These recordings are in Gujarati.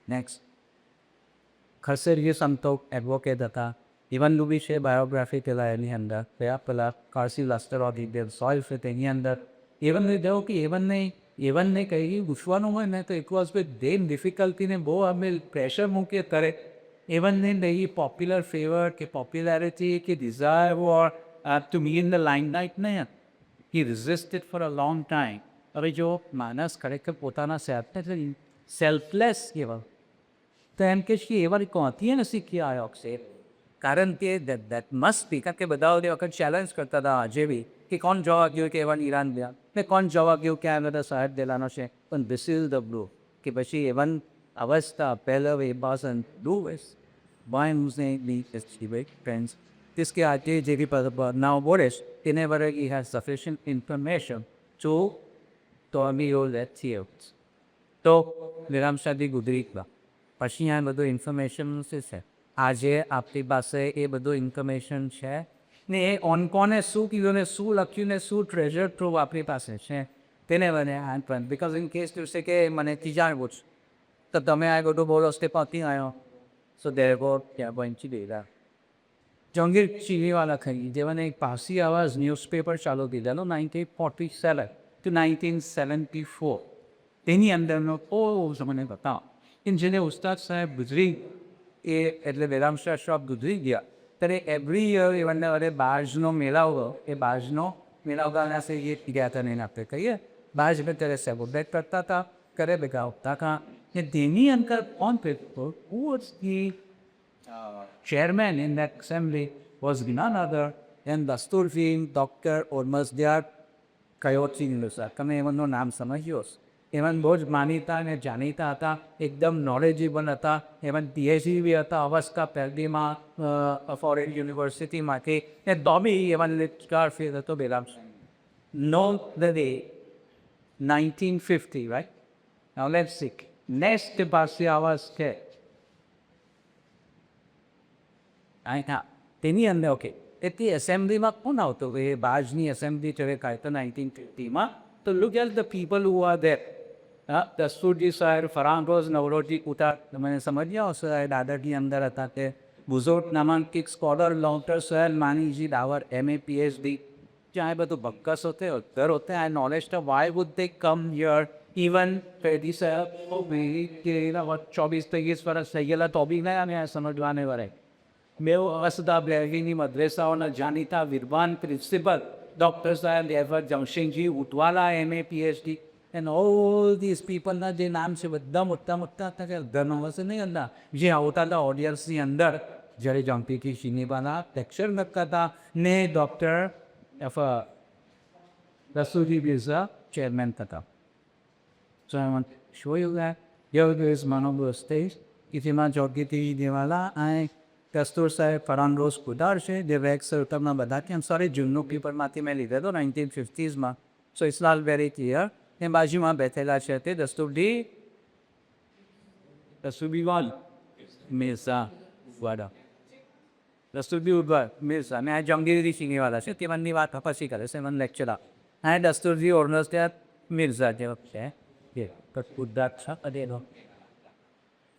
નેક્સ્ટ ખરસેરીએ સંતો એડવોકેટ હતા. એમનું બી છે બાયોગ્રાફી પેલા એની અંદર પેલા કારસી લસ્ટર ઓફ ઇન્ડિયન સોઇલ છે તેની અંદર એવનને કહ્યું કે એવનને કંઈ પૂછવાનું હોય ને તો ઇટ વોઝ વિથ દેન ડિફિકલ્ટીને બહુ અમે પ્રેશર મૂકીએ ત્યારે એવનને નહીં પોપ્યુલર ફેવર કે પોપ્યુલારિટી કે desire war to me in the line light નહીં. He resisted for a long time. હવે જો માણસ ખરેખર પોતાના સેલ્ફલેસ કહેવાય તો એમ કે એવા કોથી ને શીખી આવ્યો છે કારણ કે દેટ મસ્ટ બી કારણ કે બધા વખત ચેલેન્જ કરતા હતા આજે બી કે કોણ જવા ગયું કે એવન ઈરાન ગયા ને કોણ જવા ગયું કે આ બધા સાહેબ દેલાનો છે પણ ધીસ ઇઝ ધ બ્લુ કે પછી એવન અવસ્થા પહેલા એ બાસન ડુ વેસ બાય ની ફ્રેન્ડ્સ this કે આજે જે બી નાવ બોલેશ તેને વરે he has sufficient information તો અમે એવું લેટ તો નિરામશાદી ગુજરી ગયા પછી આ બધું ઇન્ફોર્મેશન શું છે આજે આપણી પાસે એ બધું ઇન્ફોર્મેશન છે ને એ ઓનકોને શું કીધું ને શું લખ્યું ને શું ટ્રેઝર ટ્રૂવ આપણી પાસે છે તેને મને આ પણ બિકોઝ ઇન કેસ છે કે મને જાણવું છે તો તમે આ બધું બોલો તે પતી આવ્યો સો દેર ગો ત્યાં પહોંચી ગયેલા જહાંગીર ચીનીવાલા ખરી જેમને એક પારસી આવાજ ન્યૂઝપેપર ચાલુ દીધેલો 1947 to 1974 તેની અંદરનો મને બતાવો કે જેને ઉસ્તાદ સાહેબ ગુજરી એ એટલે વેરામ શાહ ગુજરી ગયા ત્યારે એવરી યર એમને અરે બાજનો મેળાવો એ બાજનો મેળાવવાના છે એ ગયા હતા એને આપણે કહીએ બાજ મેં ત્યારે સેલિબ્રેટ કરતા હતા કરે ભેગા હોતા હતા ને તેની અંદર કોણ paper who was the chairman in that assembly was none other than Dasturfield Dr. Ormazdiar Kayotsi Nusa. તમે એમનું નામ સમજ્યો એમન બહુ જ માનીતા અને જાણીતા હતા એકદમ નોલેજેબલ હતા એમન પીએચડી બી હતા અવસ્થા પહેલીમાં ફોરેન યુનિવર્સિટીમાંથી ને દોબી એમન લેક્ચર ફીલ હતો બેરામ નો the day 1950 right now let's see next પાસે આવાજ છે હા તેની અંદર ઓકે તે એસેમ્બલીમાં કોણ આવતો એ બાજની એસેમ્બલી ચડે કાંઈ તો 1950માં તો look at the people who are there Dasturji Saheb Framroze Naoroji કુતા તમે સમજ્યા હશો એ દાદાજી અંદર હતા તે બુઝોટ નામાંકિત scholar doctor સહેલ માનીજી Dawar MA PhD જ્યાં એ બધું બક્કસ હોતે ઉધર હોતે આ નॉलेज तो why would they come here even Pedi Saheb को मेरी के 24-23 વર્ષ થઈ ગયેલા તો બી નહીં અમે સમજવાને વરે મેં અવસ્થા બ્લેગીની મદ્રેસાઓના જાણીતા વિદ્વાન principal doctor Saheb Ervad Jamshedji Unwala MA PhD and all this પીપલના જે નામ છે બધા મોટા મોટા હતા કે ધનો હશે નહીં અંદર જે આવતા હતા ઓડિયન્સની અંદર જ્યારે જંપીકી શિનીબાના લેક્ચર નક્કા હતા ને ડૉક્ટર રસુજી બિરઝા ચેરમેન હતા so I want show you that here is one of the stage જેમાં જોગીતી દેવાલા આ દસ્તુર સાહેબ ફરાંગોઝ કુદાર છે જે વેક્સ તમને બધા કેમ સોરી જૂનનું પેપરમાંથી મેં લીધેલો 1950sમાં so it's not very clear એ બાજુમાં બેઠેલા છે તે દસ્તુરબીવાલ મિર્ઝા વાડા દસ્તુરબી ઉદ્વાર મિર્ઝા ને આ જંગીરી સિંગીવાલા છે તેમાંની વાત પછી કરે છે મને લેક્ચર આ દસ્તુરજી ઓર્નર્સ ત્યાં મિર્ઝા જેવા છે એ ઉદ્ધાર છે અદેનો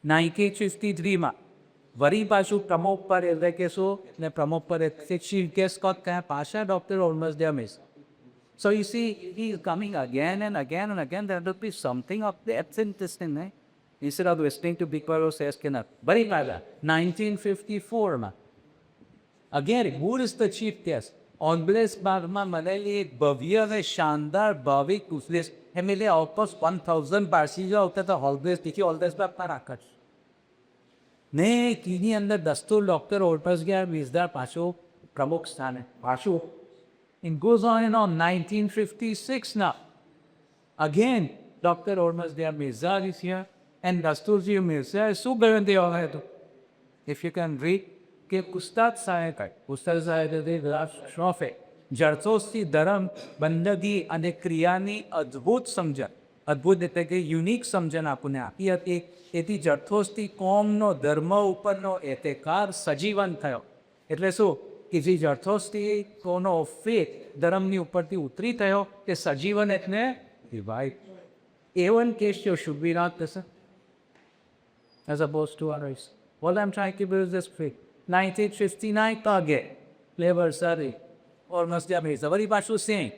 1953માં વરી પાછું પ્રમોદ પર એટલે કે શું ને પ્રમોદ પર કેસ કોત કયા પાછા doctor Hormazdiyar Mirza. So you see, he is coming again and again and again. There will be something of depth in this thing, right? Instead of listening to big fellow says, very bad. 1954, again, who is the chief guest? Onbles Barma Malali, Bavia, Shandar, Bavik, Uslis, Emily, almost 1,000 Barsija out of the Holbes, Tiki, all this Parakat. ને તેની અંદર દસ્તુર ડૉક્ટર ઓર્મઝદિયાર મિર્ઝા પાછો પ્રમુખ સ્થાને પાછું It goes on and on. 1956 now. Again, Dr. Ormazdiar Mirza is here and Dasturji Mirza is so good they all had to. If you can read, કે ઉસ્તાદ સાહેબ શોફે જરસોસ્તી ધર્મ બંદગી અને ક્રિયાની અદ્ભુત સમજણ અદ્ભુત એટલે કે યુનિક સમજણ આપણને આપી હતી એથી જરથોસ્તી કોમનો ધર્મ ઉપરનો એતેકાર સજીવન થયો એટલે શું કે જે જરથોસ્તીઓનો ફેથ ધર્મની ઉપરથી ઉતરી થયો તે સજીવન એટલે રિવાઇવ એવન case your should be not this as opposed to others. What I'm trying to do is this quick. 1959 target, flavor sorry, almost amazing. વળી પાછું સેમ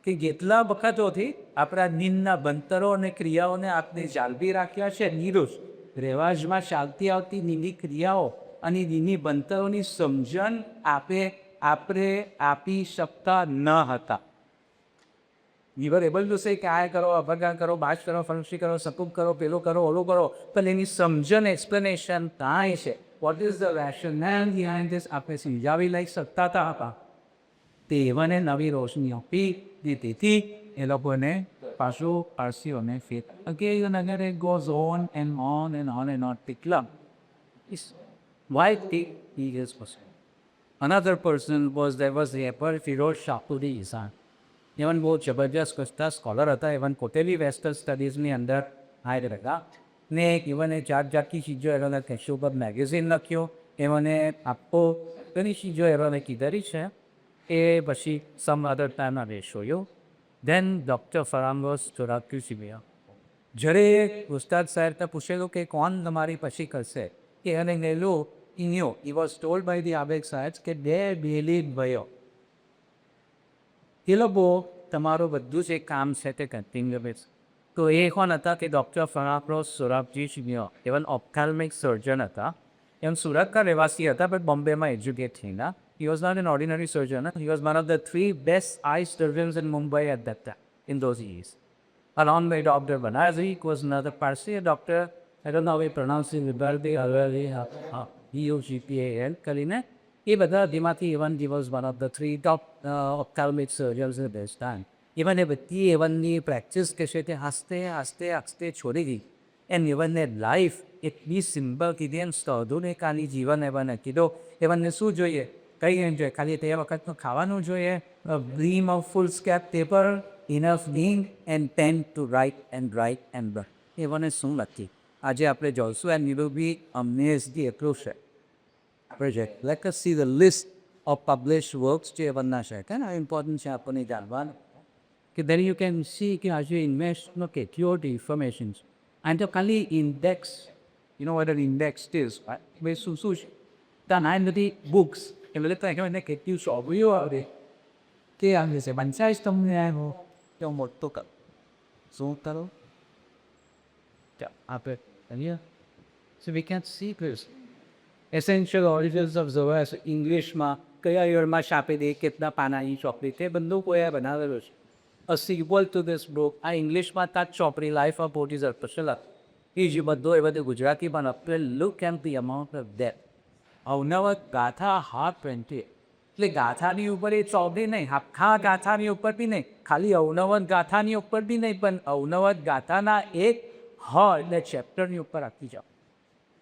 કે કેટલા વખતોથી આપણા નિંદના બંતરો અને ક્રિયાઓને આપણે જાળવી રાખ્યા છે નિરુષ રિવાજમાં ચાલતી આવતી નીની ક્રિયાઓ અને નીની બંતરોની સમજણ આપણે આપી શકતા ન હતા. We were able to say કે આ કરો અભગાન કરો બાજ કરો ફંક્શી કરો સકૂબ કરો પેલો કરો ઓલું કરો પણ એની સમજણ એક્સપ્લેનેશન કાંઈ છે vote is the rational behind this આપણે સમજાવી લઈ શકતા હતા. તેઓને નવી રોશની આપી દીધીથી એ લોકોને પાછું પારસીઓને ફેર again again it goes on and on and on and on. Tiklam is why he is person. Another person was there was the Emperor Firoz Shah Izan. Even બહુ જબરજસ્ત કસ્તા સ્કોલર હતા. ઇવન કોટેલી વેસ્ટર્ન સ્ટડીઝની અંદર હાયર હતા ને ઇવન એ જાત જાતની ચીજો એરોને કહેશું ઉપર મેગેઝિન લખ્યો એમને આપો ઘણી ચીજો એરોને કીધેલી છે એ પછી some other time I will show you. Then doctor Framroze ચોરાક્યુ સિમિયા જ્યારે ઉસ્તાદ સાહેબને પૂછેલું કે કોણ તમારી પછી કરશે કે એને ગયેલું ઇન્યો ઈ વોઝ ટોલ્ડ બાય ધી આબેગ સાહેબ કે દે બિલીવ ભયો એ લોકો તમારું બધું જ એક કામ છે તે કન્ટિન્યુ છે. તો એ કોણ હતા કે ડૉક્ટર ફરાક્રોસ સોરાબજી સિમિયા ઇવન ઓપ્થેલ્મિક સર્જન હતા. એમ સુરતના રહેવાસી હતા બટ બોમ્બેમાં એજ્યુકેટ થયેલા. He was not an ordinary surgeon. He was one of the 3 best eye surgeons in Mumbai at that time, in those years. Along with Dr. Banazi, who was another Parsi, a doctor, I don't know how we pronounce it, Vibardi, B-U-G-P-A-L, કરીને એ બધા જેમાંથી even he was one of the 3 top ophthalmic surgeons at this time. Even એ બધી એવનની પ્રેક્ટિસ કે છે તે હસતે હસતે હસતે છોડી ગઈ. એન્ડ એવનને લાઈફ એટલી સિમ્પલ કીધી એમ સાધુને કાની જીવન એવને કીધો એવનને શું જોઈએ કંઈ એમ જોઈએ ખાલી તે વખતનું ખાવાનું જોઈએ dream of foolscap paper enough ink and pen to write and એવને શું નથી. આજે આપણે જોઈશું and you will be amazed એટલું છે આપણે જે let us see the list of published works જે એવનના છે કે ને ઇમ્પોર્ટન્ટ છે આપણને જાણવાનું કે દેન યુ કેન સી કે આજે ઇન્વેસ્ટનો કેટલી ઇન્ફોર્મેશન છે. અને તો ખાલી index you know what an index is ભાઈ શું શું છે ત્યાં નાની બધી બુક્સ એટલે તો એને કેટલી સોંપડીઓ આવે તે આવે છે પંચાયત તમને આવ્યો તો મોટો કર શું કરો આપણે અહીંયા so we can see please essential origins of ઝોવાસ ઇંગ્લિશમાં કયા યરમાં છાપી દે કેટલા પાનાની ચોપડી તે બધું કોઈ બનાવેલું છે. A sequel to this book આ ઇંગ્લિશમાં તાજ ચોપડી લાઈફ ઓફ બોટીઝ અર્પશલા એ જે બધો એ બધું ગુજરાતીમાં આપણે look am the amount of death અવનવત ગાથા હાફ 20 એટલે ગાથાની ઉપર એ ચોપડી નહીં આખા ગાથાની ઉપર બી નહીં ખાલી અવનવત ગાથાની ઉપર બી નહીં પણ અવનવત ગાથાના એક એટલે ચેપ્ટરની ઉપર રાખી જાઓ.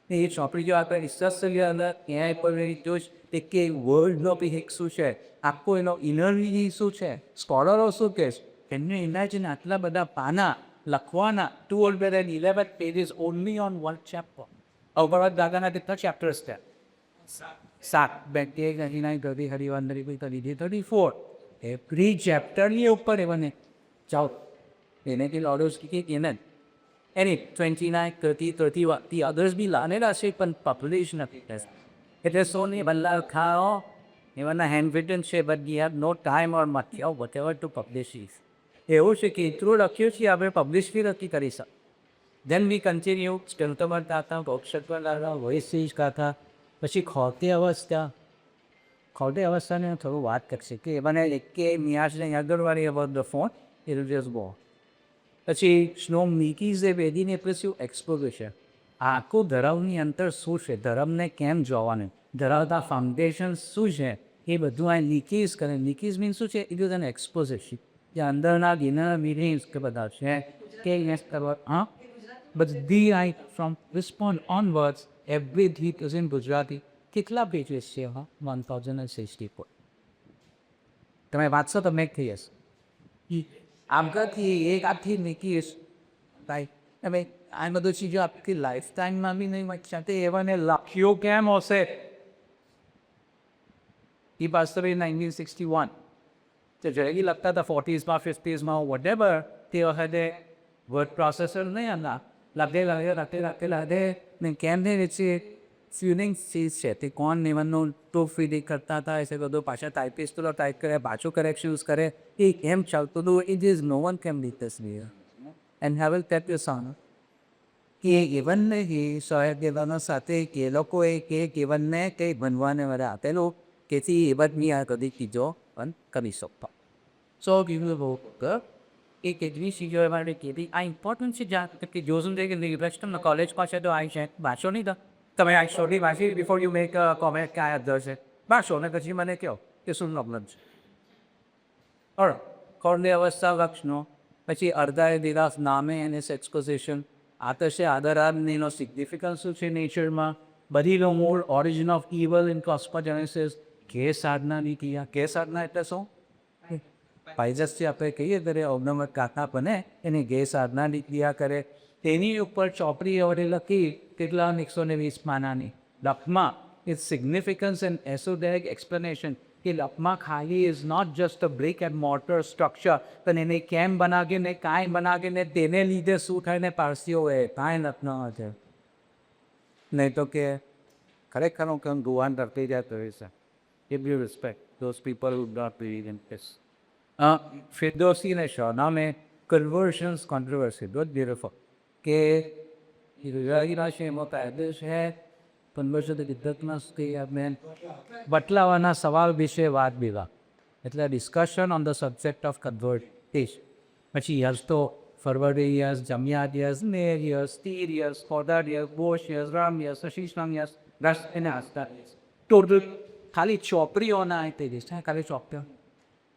એ ચોપડી જો આપણે રિસર્ચ કરી અંદર ક્યાંય પણ જોઈશ તે કે વર્લ્ડનો બી એક શું છે આખો એનો ઇનર્જી શું છે સ્કોલરો શું કહે છે એમને ઇમેજિન આટલા બધા પાના લખવાના 211 pages only on one chapter. અવનવત દાદાના કેટલા ચેપ્ટર્સ છે 7 21 29 30 31 32 34 એવરી ચેપ્ટરની ઉપર એમને જાઓ એનેથી લોડોસ કે એને એની 29 30 31 the others બી લાનેલા છે પણ પબ્લિશ નથી થતા એટલે સોની બલ્લા ખાઓ એવાના હેન્ડ રિટન છે but we have no time or material whatever to publish is એવું છે કે એટલું લખ્યું છે આપણે પબ્લિશ બી નથી કરી શકતા. દેન વી કન્ટિન્યુ સ્ટેન્ટમર ગાથા બોક્ષત્વર ગાથા વોઇસીસ ગાથા પછી ખોટી અવસ્થાને થોડું વાત કરશે કે મને એક કે મિયાજને આગળવાળી about the phone it will just go. પછી સ્નો મીકીઝ એ વેદીને પછી એક્સપોઝિશન આખું ધર્મની અંતર શું છે ધર્મને કેમ જોવાનું ધરાવતા ફાઉન્ડેશન શું છે એ બધું આ નીકીઝ કરે. નીકીઝ મીન્સ શું છે ઇટ ઇઝ એન એક્સપોઝિશન જે અંદરના ઇનર મીનિંગ્સ કે બધા છે કે કરવા હા બધી I from respond onwards everything is in Gujarati. કેટલા પેજીસ છે હા 1064 તમે વાંચશો તમને એક થઈ જશે આપણાથી એક આથી નીકળીશ રાઈટ તમે આ બધું ચીજો આપણી લાઈફ ટાઈમમાં બી નહીં વાંચ્યા તે એવાને લખ્યો કેમ હશે. એ પાસ્ટર 1961 તો જરેગી લખતા હતા 40sમાં 50sમાં વોટ એવર તે વખતે વર્ડ પ્રોસેસર નહીં હતા લાગે ને કેમ ને ફ્યુલિંગ ચીજ છે તે કોણ નિવનનું ટુ ફીડિંગ કરતા હતા એ બધું પાછા ટાઈપિસ્ટ તો ટાઈપ કરે પાછું કરેક્શન્સ કરે એ કેમ ચાલતું હતું ઇટ ઇઝ નો વન કેમ રીત this and have will tap you song કે ઇવનને એ સોહેબ દેવાના સાથે કે લોકોએ કે ઇવનને કંઈ બનવાને વડે આપેલું કેથી એ બધી આ કદી ચીજો પણ કરી શકતો સો એ કેટલી ચીજો માટે કીધી આ ઇમ્પોર્ટન્ટ છે જ્યાં કે જોશું છે કે રેસ્ટ તમને કોલેજ પાસે તો આવી છે વાંચો નહીં તો તમે આ સ્ટોરી વાંચી બિફોર યુ મેક કોમેન્ટ ક્યાં અધર છે વાંચો ને પછી મને કહો કે શું પ્રોબ્લેમ છે ઓર કોરની અવસ્થા લક્ષણો પછી અર્ધાએ દિરાસ નામે એને એક્સપોઝિશન આ તો છે આદરાદનીનો સિગ્નિફિકન્સ શું છે નેચરમાં બધીનો મૂળ ઓરિજિન ઓફ ઇવલ ઇન કોસ્મોજેનેસિસ કે સાધનાની ક્રિયા કે સાધના એટલે શું પાઇઝસથી આપણે કહીએ ત્યારે અવનમત કાકા બને એની ગે સાધનાની ક્રિયા કરે તેની ઉપર ચોપડી વડે લખી કેટલા 120 પાનાની લખમાં its significance and esoteric explanation કે લખમાં ખાલી is not just a brick and mortar structure પણ એને કેમ બનાવીને કાંઈ બનાવીને તેને લીધે શું થાય ને પારસીઓ એ કાંઈ નથી ન છે નહીં તો કે ખરેખર હું કેમ ગુવાન ડરતી જતો હોય છે give you respect those people who not believe in this Firdausi ने शाना में कन्वर्शंस कंट्रोवर्सी बहुत ब्यूटीफुल કે રાશિ એમાં પેદશ છે કન્વર્શન વિદ્વતમાં આપણે બદલાવાના સવાલ વિશે વાત બીવા એટલે discussion on the subject of conversion પછી યસ તો ફરવરી યસ જમિયાદ યસ નેર યસ તીર યસ કોદાર યસ બોશ યસ રામ યસ શીશરામ યસ રસ એને હસતા ટોટલ ખાલી ચોપડીઓના તે દેશ ખાલી ચોપડીઓ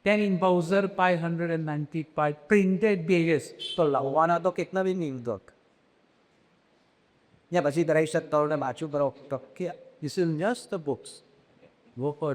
10 in browser 595 printed pages તો લાવવાના તો કેટલા બી નહીં દોક યા પછી દરાઈ શકતા હોય વાંચું કરો તો કે this is just the books go for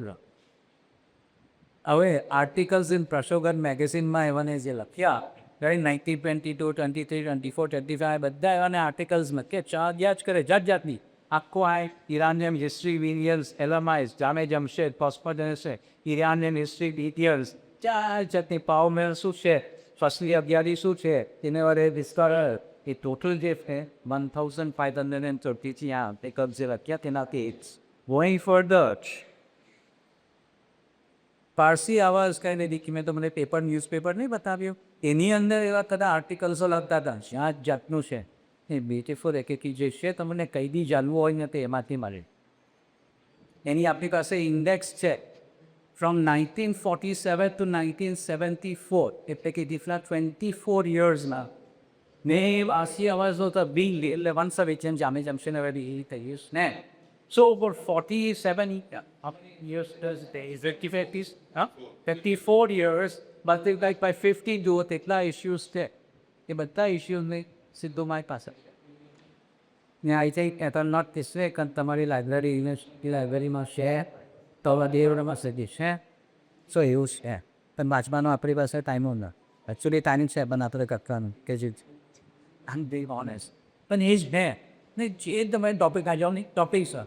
હવે આર્ટિકલ્સ ઇન પ્રશોગન મેગેઝિનમાં એવાને જે લખ્યા રાઈટ 1922 23 24 25 બધા એવાને આર્ટિકલ્સમાં કે ચા યાદ કરે જાતની આખો આ ઇરાનિયન હિસ્ટ્રી વિલિયન્સ એલમાઇઝ જામે જમશેદ પોસ્પોડેન્સ ઇરાનિયન હિસ્ટ્રી ડિટેલ્સ ચાર જાતની પાવમેલ શું છે ફસલી અગિયારી શું છે તેને વડે વિસ્તાર એ ટોટલ જે છે 1530 આ આર્ટિકલ્સ જે લખ્યા તેનાથી ઇટ્સ ગોઈંગ ફર્ધર પારસી આવાજ કંઈ નહીં કે મેં તો મને પેપર ન્યૂઝપેપર નહીં બતાવ્યું એની અંદર એવા કદાચ આર્ટિકલ્સો લખતા હતા જ્યાં જાતનું છે એ બ્યુટીફુલ એક જે છે તમને કઈ બી જાણવું હોય ને તે એમાંથી મળે એની આપણી પાસે ઇન્ડેક્સ છે ફ્રોમ 1947 to 1974 એટલે કે દીફલા 24 યર્સમાં ને આસી અવાજો તો બિલ એટલે વંશ વિચન જામે જમશે ને વેરી થઈશ ને સો over 47 years does it is 54 years but like by 50 જુઓ તેટલા ઇશ્યુઝ છે એ બધા ઇશ્યુઝને સીધું મારી પાસે ને I think at not this way કારણ તમારી લાઇબ્રેરી યુનિવર્સિટી લાઇબ્રેરીમાં છે તો દેવડામાં સજી છે સો એવું છે પણ વાંચવાનો આપણી પાસે ટાઈમો ન એકચ્યુઅલી ટાઈમ છે પણ આપણે કરવાનું કે જે આમ બી ઓનેસ્ટ પણ એ જ ને ને જે તમે ટોપિક આ જાઓ ને ટોપિક છે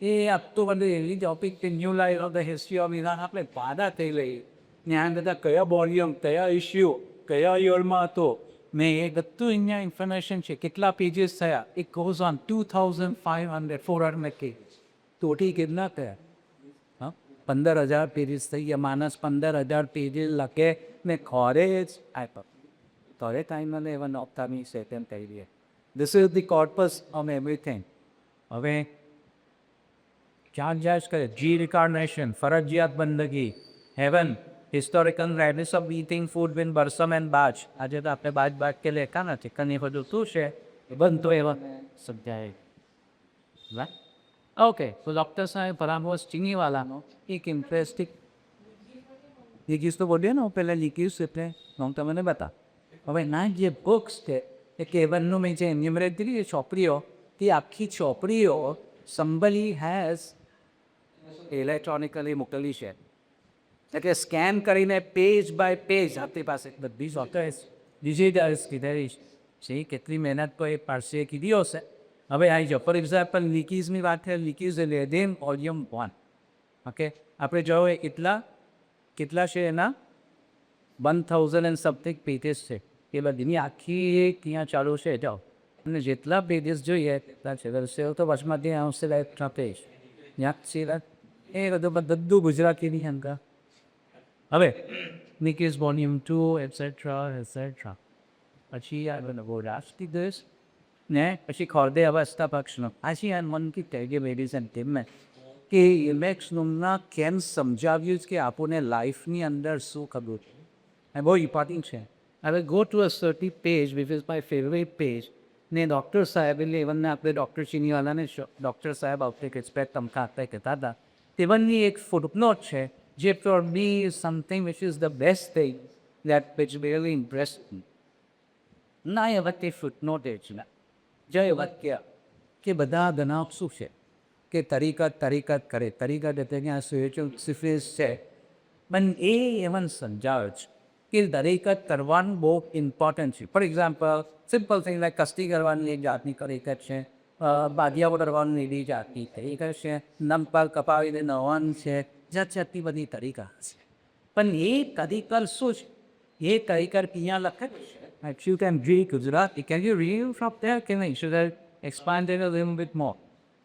એ આપતું બધું એવી ટોપિક કે new life of the history of Iran આપણે પાડા થઈ લઈએ ત્યાં બધા કયા વોલ્યુમ કયા ઇસ્યુ કયા યરમાં હતો મેં એ બધું અહીંયા ઇન્ફોર્મેશન છે કેટલા પેજીસ થયા એ ગોઝ ઓન 2500 400 કે ટોટી કેટલા થયા 15,000 પેજીસ થઈ ગયા માણસ 15,000 પેજીસ લખે ને ખોરે જ આપ્યો તોરે ટાઈમ મને એવા નોકતાની છે તેમ કહી દઈએ this is the corpus of everything હવે ચાર જાજ કરે જી રિકાર્નેશન ફરજિયાત બંદગી હેવન હિસ્ટોરિકલ રેડિસ ઓફ ઇટિંગ ફૂડ વિન બરસમ એન્ડ બાજ આજે તો આપણે બાજ કે લેખા નથી કની બધું શું છે એ બનતો એવા સમજાય ઓકે તો ડૉક્ટર સાહેબ પરામર્શ ચીનીવાલાનો એક ઇન્ટરેસ્ટિંગ લીકીસ તો બોલીએ ને હું પહેલાં લીકીસ એટલે હું તમને બતા હવે ના જે બુક્સ છે એ કેવલનું મેં જે એન્યુમરેટ કરી એ ચોપડીઓ તે આખી ચોપડીઓ સંબલી હેઝ ઇલેક્ટ્રોનિકલી મોકલી છે એટલે સ્કેન કરીને પેજ બાય પેજ આપણી પાસે બધી સોફ્ટવેર ડિજિટલ કીધેલી છે કેટલી મહેનત તો એ પારસીએ કીધી હશે હવે આવી જાઓ ફોર એક્ઝામ્પલ લીકીઝની વાત છે લીકીઝ લેદેન વોલ્યુમ 1 ઓકે આપણે જોયો એ કેટલા છે એના 1000 એન્ડ સમથિંગ પેજીસ છે એ બધીની આખી ત્યાં ચાલુ છે જાઓ અને જેટલા પેજીસ જોઈએ તેટલા છે સેવ તો વચમાંથી આવશે લાઈક પેજ યાદ છે એ બધું ગુજરાતીની અંદર. હવે નિકીસ વોલ્યુમ 2 એટસેટ્રા પછી આગળ રાષ્ટ્રી દેશ ને પછી ખોરદે અવસ્થા પક્ષનો આશી આ મન કી ટેગે મેડિસન તેમને કે ઇલેક્શનના કેમ સમજાવ્યું છે કે આપણને લાઈફની અંદર શું ખબર એ બહુ ઇમ્પોર્ટન્ટ છે. હવે go to a certi page which is my favourite page ને ડૉક્ટર સાહેબ એટલે એવનને આપણે ડૉક્ટર ચીનીવાલાને ડૉક્ટર સાહેબ આવતે રિસ્પેક્ટ તમકા આપતા કહેતા હતા તેવનની એક ફૂટનોટ છે જે for me is something which is the best thing that which really impressed me. ના એ વખતે ફૂટનોટ એ જ ના જય વાક્ય કે બધા ગનાપ શું છે કે તરીકત કરે તરીકત એટલે કે આ સિફિસ છે પણ એ એવન સમજાવે છે કે તરીકત કરવાનું બહુ ઇમ્પોર્ટન્ટ છે. For example simple thing like kusti કરવાની એક જાતની તરીકત છે, બાદિયાઓ કરવાનું એવી જાતની તરીકત છે, નમપાલ કપાવીને નવાનું છે, જાતની બધી તરીકા છે. પણ એ તરીકત શું છે એ તરીકત અહીંયા લખે છે. You can read Gujarati. Can you read from there? Can I should I expand it a little bit more?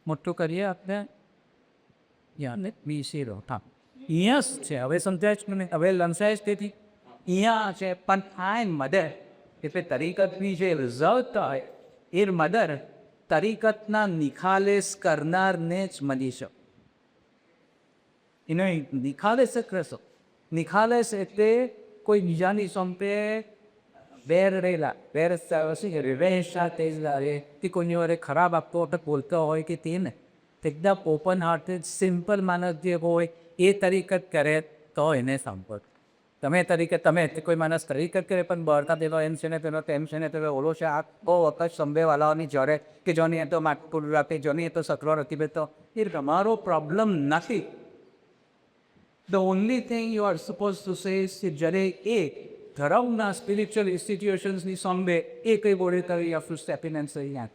મોટું કરીએ આપણે યા બી શીરો હા યસ છે હવે સમજાય છે મને હવે લંસાય છે તેથી અહીંયા છે પણ આ મધર એટલે તરીકતની જે રિઝલ્ટ હોય એ મધર તરીકતના નિખાલેસ કરનારને જ મળી શકે. એને નિખાલેસ કરશો નિખાલેસ એટલે કોઈ બીજાની સંપે બેર રહેલા બેર રેશા તેજ લાવે કે કોઈની વારે ખરાબ આપતો બોલતો હોય કે તેને એકદમ ઓપન હાર્ટેડ સિમ્પલ માણસ જે હોય એ તરીકત કરે તો એને સાંભળ. તમે કોઈ માણસ તરીકત કરે પણ બળતા પેલો એમ છે ને પેલો તેમ છે ને પેલો ઓલો છે આ બહુ વખત સંભેવાલાઓની જડે કે જોની એ તો માટકું રાખે જોની એ તો સકરો નથી બેતો એ તમારો પ્રોબ્લેમ નથી. The only thing you are supposed to say is કે જ્યારે એ ધરાવના સ્પિરિચ્યુઅલ ઇન્સ્ટિટ્યુશન્સની સામે એ કંઈ બોલે તો you have two step in and say યાર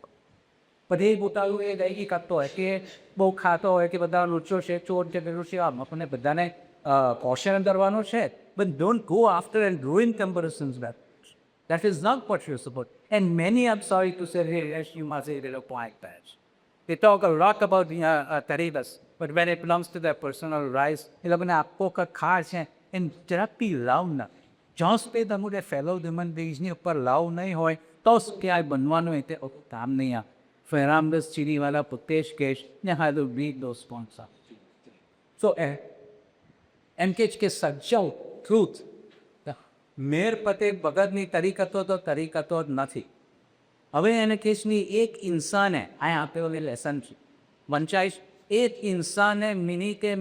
પણ એ પોતાનું એ ગાયકી કરતો હોય કે બહુ ખાતો હોય કે બધા લુચ્ચો છે ચોર છે પેલું છે આમ આપણને બધાને કોશન કરવાનો છે but don't go after and ruin comparisons that is not what you're supposed and many I'm sorry to say hey yes you must say little point that they talk a lot about Tarivas but when it belongs to their personal rise એ લોકોને આપો કે ખા છે એને જરાક બી લાવ ના જ્યાં સુધી તમારે ફેલો હ્યુમન બીજની ઉપર લાવ નહીં હોય તો જ ક્યાંય બનવાનું હોય તે કામ નહીં આ ફેરામદસ ચીનીવાલા પુતેશ કેશ ને હા તો રીડ દો સ્પોન્સર સો એમ કે સજ્જવ ટ્રુથ મેર પતે ભગતની તરીકતો તો તરીકતો જ નથી. હવે એને કેસની એક ઇન્સાને આ આપેલું લેસન છે વંચાઈશ એક ઇન્સાને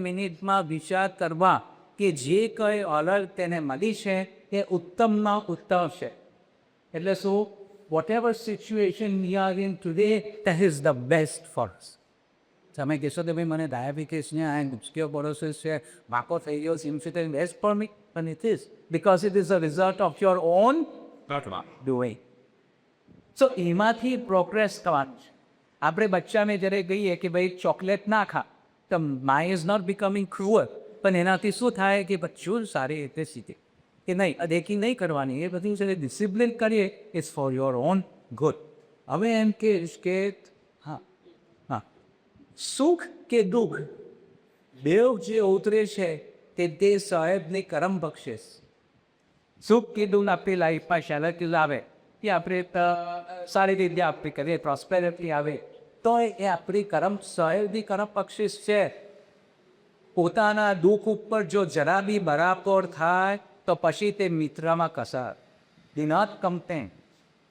મિનિટમાં વિચાર કરવા કે જે કંઈ ઓર્ડર તેને મળી છે એ ઉત્તમમાં ઉત્તમ છે. એટલે શું whatever situation we are in today that is the best for us. તમે કહેશો કે ભાઈ મને ડાયાબિટીસ ને આ ગુસ્કીઓ પોરોસિસ છે વાંકો થઈ ગયો સિમ્ફિટેન બેસ્ટ ફોર મી પણ it is because it is a result of your own doing. So એમાંથી પ્રોગ્રેસ કરવાનું છે. આપણે બચ્ચાને જ્યારે કહીએ કે ભાઈ ચોકલેટ ના ખા તો my is not becoming cruel પણ એનાથી શું થાય કે બચ્ચું સારી રીતે શીખે કે નહીં અદેખી નહીં કરવાની એ બધી છે ડિસિપ્લિન કરીએ it's for your own good. હવે એમ કે હા હા સુખ કે દુઃખ બેવ જે ઉતરે છે તે સાહેબની કરમ બક્ષે. સુખ કે દુઃખ આપણી લાઈફમાં શાલટી લાવે કે આપણે સારી રીતે આપણે કરીએ પ્રોસ્પેરિટી આવે તો એ આપણી કરમ સાહેબની કરમ બક્ષિસ છે. પોતાના દુઃખ ઉપર જો જરા બી બરાબર થાય તો પછી તે મિત્રમાં કસાર દિનાત કમતે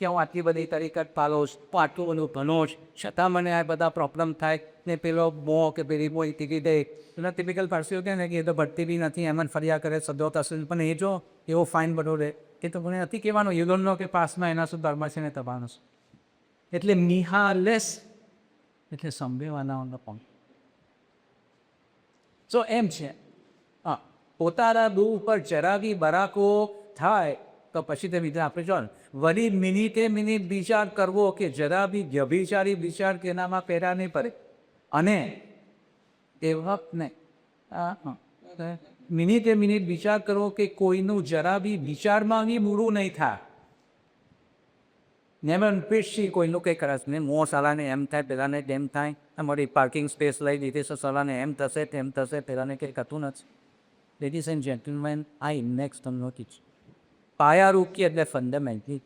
કે હું આટલી બધી તરીકત પાલોશ હું આટલું બધું ભણોશ છતાં મને આ બધા પ્રોબ્લેમ થાય ને પેલો મો કે પેલી મોઈ ટીકી દે એના ટિપિકલ પારસીઓ કહે ને કે એ તો ભરતી બી નથી એમ જ ફર્યા કરે સદો થશે પણ એ જો એવો ફાઇન બધો રહે એ તો મને નથી કહેવાનું યુ ડોન્ટ નો કે પાસમાં એના શું ધર્મ છે ને તમારો શું એટલે નિહાલેસ એટલે સંભેવાનાઓનો પણ સો એમ છે હા પોતાના દૂ ઉપર જરા બી બરાકો થાય તો પછી તે બીજા આપણે જો વળી મિનિટ વિચાર કરવો કે જરા બી વ્યભિચારી વિચાર કે એનામાં પહેરા નહીં પડે અને તે વખતને મિનિટ વિચાર કરવો કે કોઈનું જરા બી વિચારમાં બી મૂળું નહીં થાય ને એમ પીસી કોઈનું કંઈ કરશ ને મો સાલાને એમ થાય પેલાને તેમ થાય અમારી પાર્કિંગ સ્પેસ લઈ દીધી છે સાલાને એમ થશે તેમ થશે પેલાને કંઈ થતું નથી. લેડીઝ એન્ડ જેન્ટલમેન આ ઇન્ડેક્સ તમને કીધું પાયા રૂકી એટલે ફંડામેન્ટલી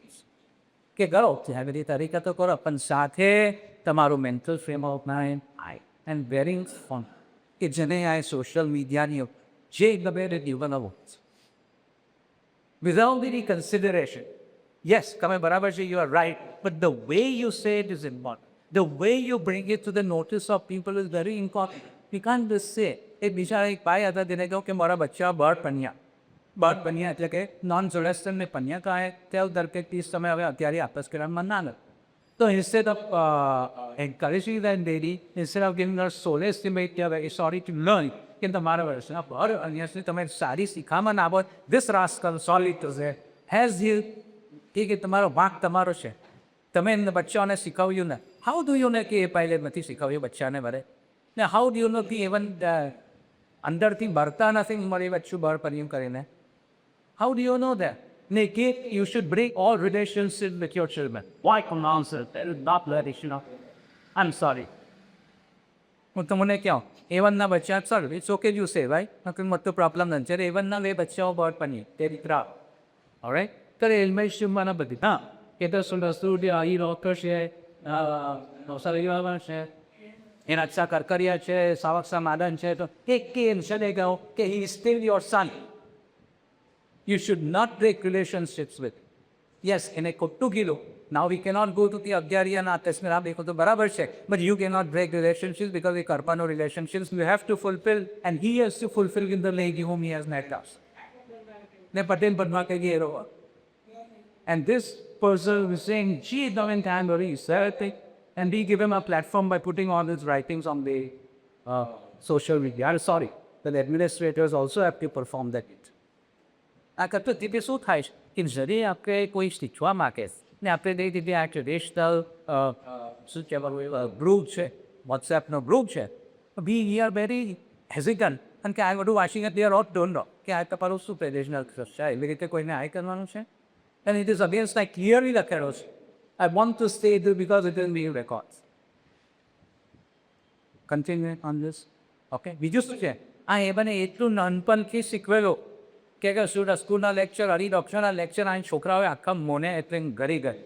કે કરો ત્યાં બધી તરીકે તો કરો પણ સાથે તમારું mental frame of mind I and wearing phone કે જેને આ સોશિયલ મીડિયાની જે ગમે તે જીવન આવો without any consideration. Yes, તમે બરાબર છે, you are right, but the way you say it is important. The way you bring it to the notice of people is very important. You can't just say, એક બિચારા એક ભાઈ હતા તેને કહ્યું કે મારા બચ્ચા બર્ડ પન્યા એટલે કે નોન જોલેસ્ટન ને પન્યા કાંઈ તેલ દરકે 30 તમે હવે અત્યારે આપસ કરવામાં ના નથી. તો instead of encouraging that lady, instead of giving her solace, they may be very sorry to learn કે તમારા વર્ષના બર્ડ અન્યથી તમે સારી શીખામાં ના આવો this rascal sorry to say has you કે તમારો વાંક તમારો છે તમે એમને બચ્ચાઓને શીખવ્યું ને હાઉ ડુ યુ નો કે એ પાયલે નથી શીખવ્યું બચ્ચાને વરે ને હાઉ ડુ યુ નો કે ઇવન અંદરથી ભરતા નથી મારી બચ્ચું બળ પરિયમ કરીને how do you know that ને કે you should break all relationship with your children why કમાઉન્સ that is not let it no I am sorry હું તમને કહું એવનના બચ્ચા sir it's okay you say ભાઈ નકર મત તો પ્રોબ્લેમ નથી જ્યારે એવનના બે બચ્ચાઓ બળ પની તે દીકરા ઓલરાઈટ ત્યારે એલમેશ શિવમાના બધી હા એ તો સ્ટુડિયો એ ડૉક્ટર છે નવસારીમાં છે એના અચ્છા કરકરિયા છે સાવક્ષા માદન છે તો એક કે એમ છે કહો કે he is still your son you should not break relationships with yes એને ખોટું કીધું now we cannot go to the અગિયારિયાના આતસને આ દેખો તો બરાબર છે but you cannot break relationships because we કરવાનો relationships you have to fulfill and he has to fulfill in the lady whom he has met us ને પટેલ બનવા કે ગેરો and this person is saying gee don't time very certain and we give him a platform by putting all his writings on the social media. I'm sorry the administrators also have to perform that આ કરતો તે શું થાય છે કે જરી આપણે કોઈ શીખવા માગે ને આપણે તે રીતે આ ટ્રેડિશનલ શું કહેવાનું ગ્રુપ છે વોટ્સએપનો ગ્રુપ છે વી આર વેરી હેઝિટન્ટ અને કે આ બધું વાંચીને they are oat don't know કે આ તમારું શું ટ્રેડિશનલ છે એવી રીતે કોઈને આ કરવાનું છે and it is against I clearly લખેલો છે I want to stay there because it is being recorded. Continue on this. Okay. બીજું શું છે આ એ બને એટલું નાનપણથી શીખવેલો કે સ્કૂલના લેક્ચર ડોક્ટરના લેક્ચર આ છોકરાઓએ આખા મોને એટલે ઘરી ગઈ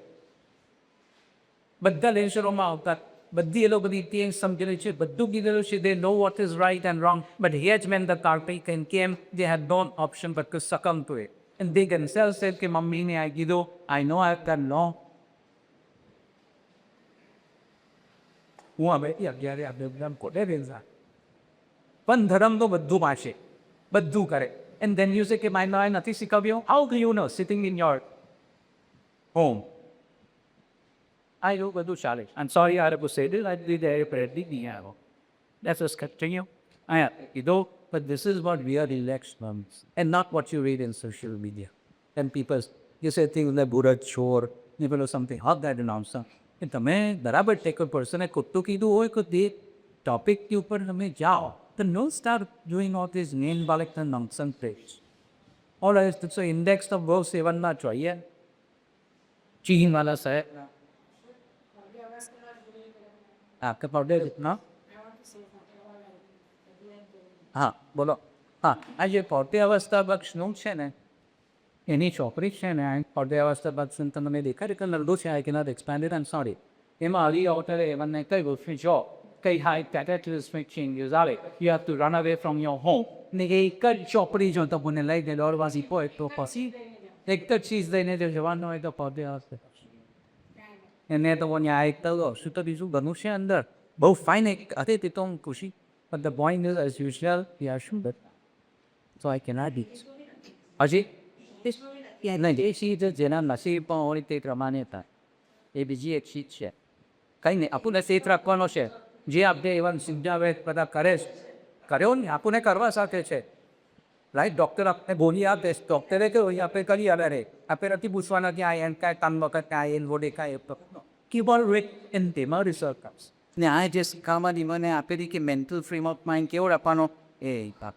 બધા લેક્ચરોમાં આવતા બધી એ લોકો બધી ઇતિહાસ સમજેલી છે બધું કીધેલું છે they know what is right and wrong but here man the કાર્પિક and came they had no option but to succumb to it and they themselves said કે મમ્મીને આ કીધું આઈ નો આઈ કેન નો હું હવે અગિયારે આપણે બધા કોટે રેન્ઝા પણ ધર્મ તો બધું વાંચે બધું કરે and then you say કે માય નોય નથી શીખવ્યો how do you know sitting in your home I know બધું ચાલે I'm sorry I have to say this I did apparently નહીં આવ્યો let's just continue you know but this is what we are relaxed moments and not what you read in social media and people you say things like burat chor people or something how that announcer કે તમે બરાબર ટેક પર્સને ખોટું કીધું હોય કે તે ટોપિકની ઉપર તમે જાઓ તો no start doing all this name બાલક nonsense page all so index તો બહુ સેવનમાં જોઈએ ચીનવાલા સાહેબ આપકે પડે ના હા બોલો હા આ જે પોતે અવસ્થા બક્ષનું છે ને એની છોકરી છે ને પડે અવસ્થા બક્ષ તમને દેખાય કે નરડું છે I cannot expand it and sorry એમાં હરી ઓટરે એમને કઈ ગોઠવી જો કઈ હાઈ કેટેટલિસ્મિક ચેન્જીસ આવે you have to run away from your home ને એક જ ચોપડી જો તમને લઈને દોડવાથી હોય તો પછી એક જ ચીજ લઈને જો જવાનું હોય તો પડે અવસ્થા એને તો ન્યાય એકતા શું તો બીજું ઘણું છે અંદર બહુ ફાઇન એક હતી તે તો હું ખુશી but the point is as usual we are sure so I cannot be હજી નહીં જે ચીજ જેના નસીબમાં હોય તે પ્રમાણે થાય એ બીજી એક ચીજ છે કંઈ નહીં આપણને સેફ રાખવાનો છે જે આપણે એવા સમજાવે બધા કરે કર્યો ને આપણને કરવા સાથે છે રાઈટ ડૉક્ટર આપણે બોલી આપે ડૉક્ટરે કહ્યું આપણે કરી આવે રે આપણે નથી પૂછવાના કે આ એમ કાંઈ કામ વખત આ એન વોડે કાંઈ કીબોર્ડ રેક એન તેમાં રિસર્ચ ને આ જે શીખાવાની મને આપેલી કે મેન્ટલ ફ્રેમ ઓફ માઇન્ડ કેવો રાખવાનો એ પાપ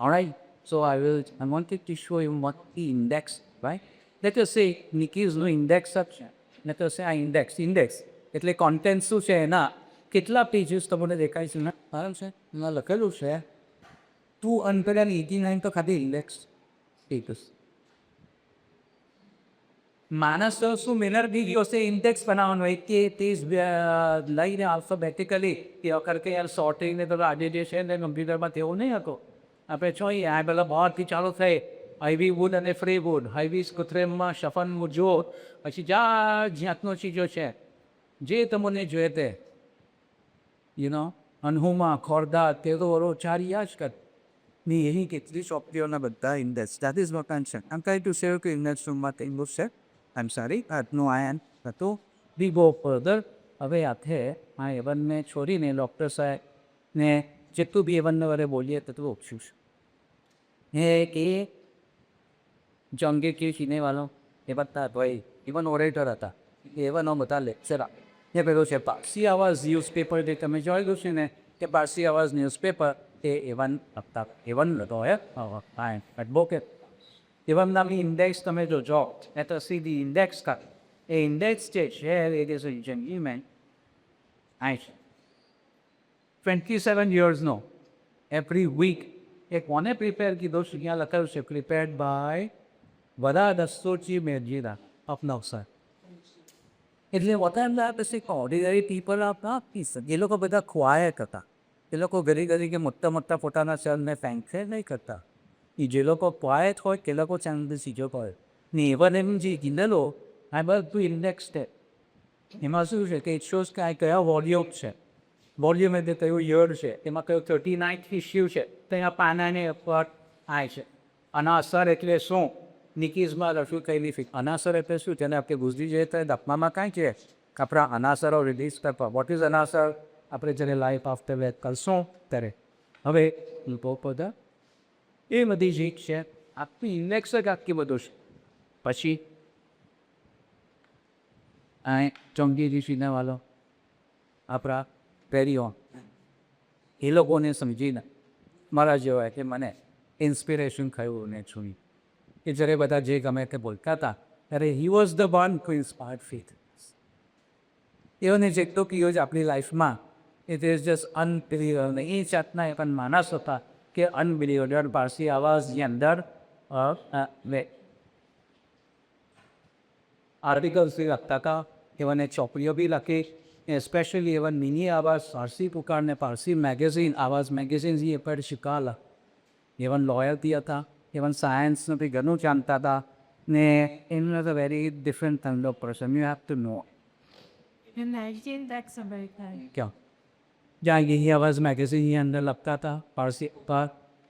alright so I wanted to show you what the index right let us say Nikki's no index up છે ને તો છે આ ઇન્ડેક્સ એટલે કોન્ટેન્ટ શું છે એના કેટલા પેજીસ તમને દેખાય છે ને બરાબર છે એમાં લખેલું છે 289 તો ખાલી ઇન્ડેક્સ પેજીસ માણસ શું મહેનત ગયો છે ઇન્ડેક્સ બનાવવાનો હોય કે તે લઈને આલ્ફાબેટિકલી કે કે યાર સોર્ટિંગ ને તો આજે જે છે ને કમ્પ્યુટરમાં તેવું નહીં હતો આપણે જોઈએ આ પેલા બહારથી ચાલુ થાય હાઈવી વુડ અને ફ્રી વુડ હાઈવી કૃત્રિમમાં શફન જો પછી જાતનો ચીજો છે જે તમને જોઈએ તે અનહુમાં ખોરદા તેરો ચારિયા જ કર ને એની કેટલી ચોપડીઓના બધા index that is what I am saying I M trying to say કે ઇન્ડેક્સ રૂમમાં ઇંગ્લિશ છે આઈ એમ સોરી નો આઈ એમ તો વી ગો ફર્ધર હવે આથે આ એવનને છોડીને ડૉક્ટર સાહેબને જેટલું બી એવનને વરે બોલીએ તેટલું ઓછું છે કે જંગે કે સિનેવાલો એ બધા ભાઈ ઇવન ઓરેટર હતા એવાનો બધા લેક્ચર આપે એ પેલું છે પારસી આવાઝ ન્યૂઝપેપર જે તમે જોયેલું છે ને કે પારસી આવાઝ ન્યૂઝપેપર એ એવન આપતા એવન હતો ફાઇન એડવોકેટ એવન નામની ઇન્ડેક્સ તમે જો એ તો સીધી ઇન્ડેક્સ કર એ ઇન્ડેક્સ જે છે એ ઇઝ અ જેન્યુમેન આય છે 27 yearsનો એવરી વીક એ કોને પ્રિપેર કીધો છે ત્યાં લખાયું છે પ્રિપેર્ડ બાય બધા દસ્તોજી મેરજીરા અપનાવ સર એટલે વતાના પછી ઓર્ડિનરી પીપલ આપના એ લોકો બધા ક્વાયટ હતા એ લોકો ઘડી કે મોટા પોતાના સરને ફેંકશે નહીં કરતા એ જે લોકો ક્વાયટ હોય તે લોકો ચાંદ સીજો હોય ને એવન એમ જે ગીનેલો આ બધું ઇન્ડેક્સ છે એમાં શું છે કે ઇટ શોઝ કે આ કયા વોલ્યુમ છે વોલ્યુમ એટલે કયું યર છે એમાં કયું 39th ઇસ્યુ છે તો અહીંયા પાનાને પર આય છે અનાસર એટલે શું નિકીઝમાં રસું કહેલી ફિક અનાસર એટલે શું જેને આપણે ગુજરી જઈએ તો દફમામાં કાંઈ છે કે આપણા અનાસરો રિલીઝ કરવા વોટ ઇઝ અનાસર આપણે જ્યારે લાઈફ આફ્ટર ડેથ કરશું ત્યારે હવે બધા એ બધી જીત છે આખી ઇન્ડેક્સ જ આખી બધું છે પછી આ ચોંગીજી સિનેવાલો આપણા પેરીઓન એ લોકોને સમજીને મારા જેવા કે મને ઇન્સ્પિરેશન થયું ને છું કે જ્યારે બધા જે ગમે તે બોલતા હતા ત્યારે he was the one who inspired faith એઓને જેટલો કીધો છે આપણી લાઈફમાં ઇટ ઇઝ જસ્ટ અનબિલીવેબલ ને એ જાતના એ પણ માણસ હતા કે અનબિલીવેબલ પારસી આવાઝની અંદર આર્ટિકલ્સ બી લખતા હતા એવાને ચોપડીઓ બી લખી સ્પેશિયલી એવન મિની આવાઝ પારસી પુકારને પારસી મેગેઝિન આવાઝ મેગેઝિન એ પણ શીખાલા એવન લોયરથી હતા even science no bhi ઘણું જાણતા હતા ને in was a very different kind of person you have to know in 19 क्या जहाँ यही आवाज़ मैगज़ीन ये अंदर लगता था पारसी पर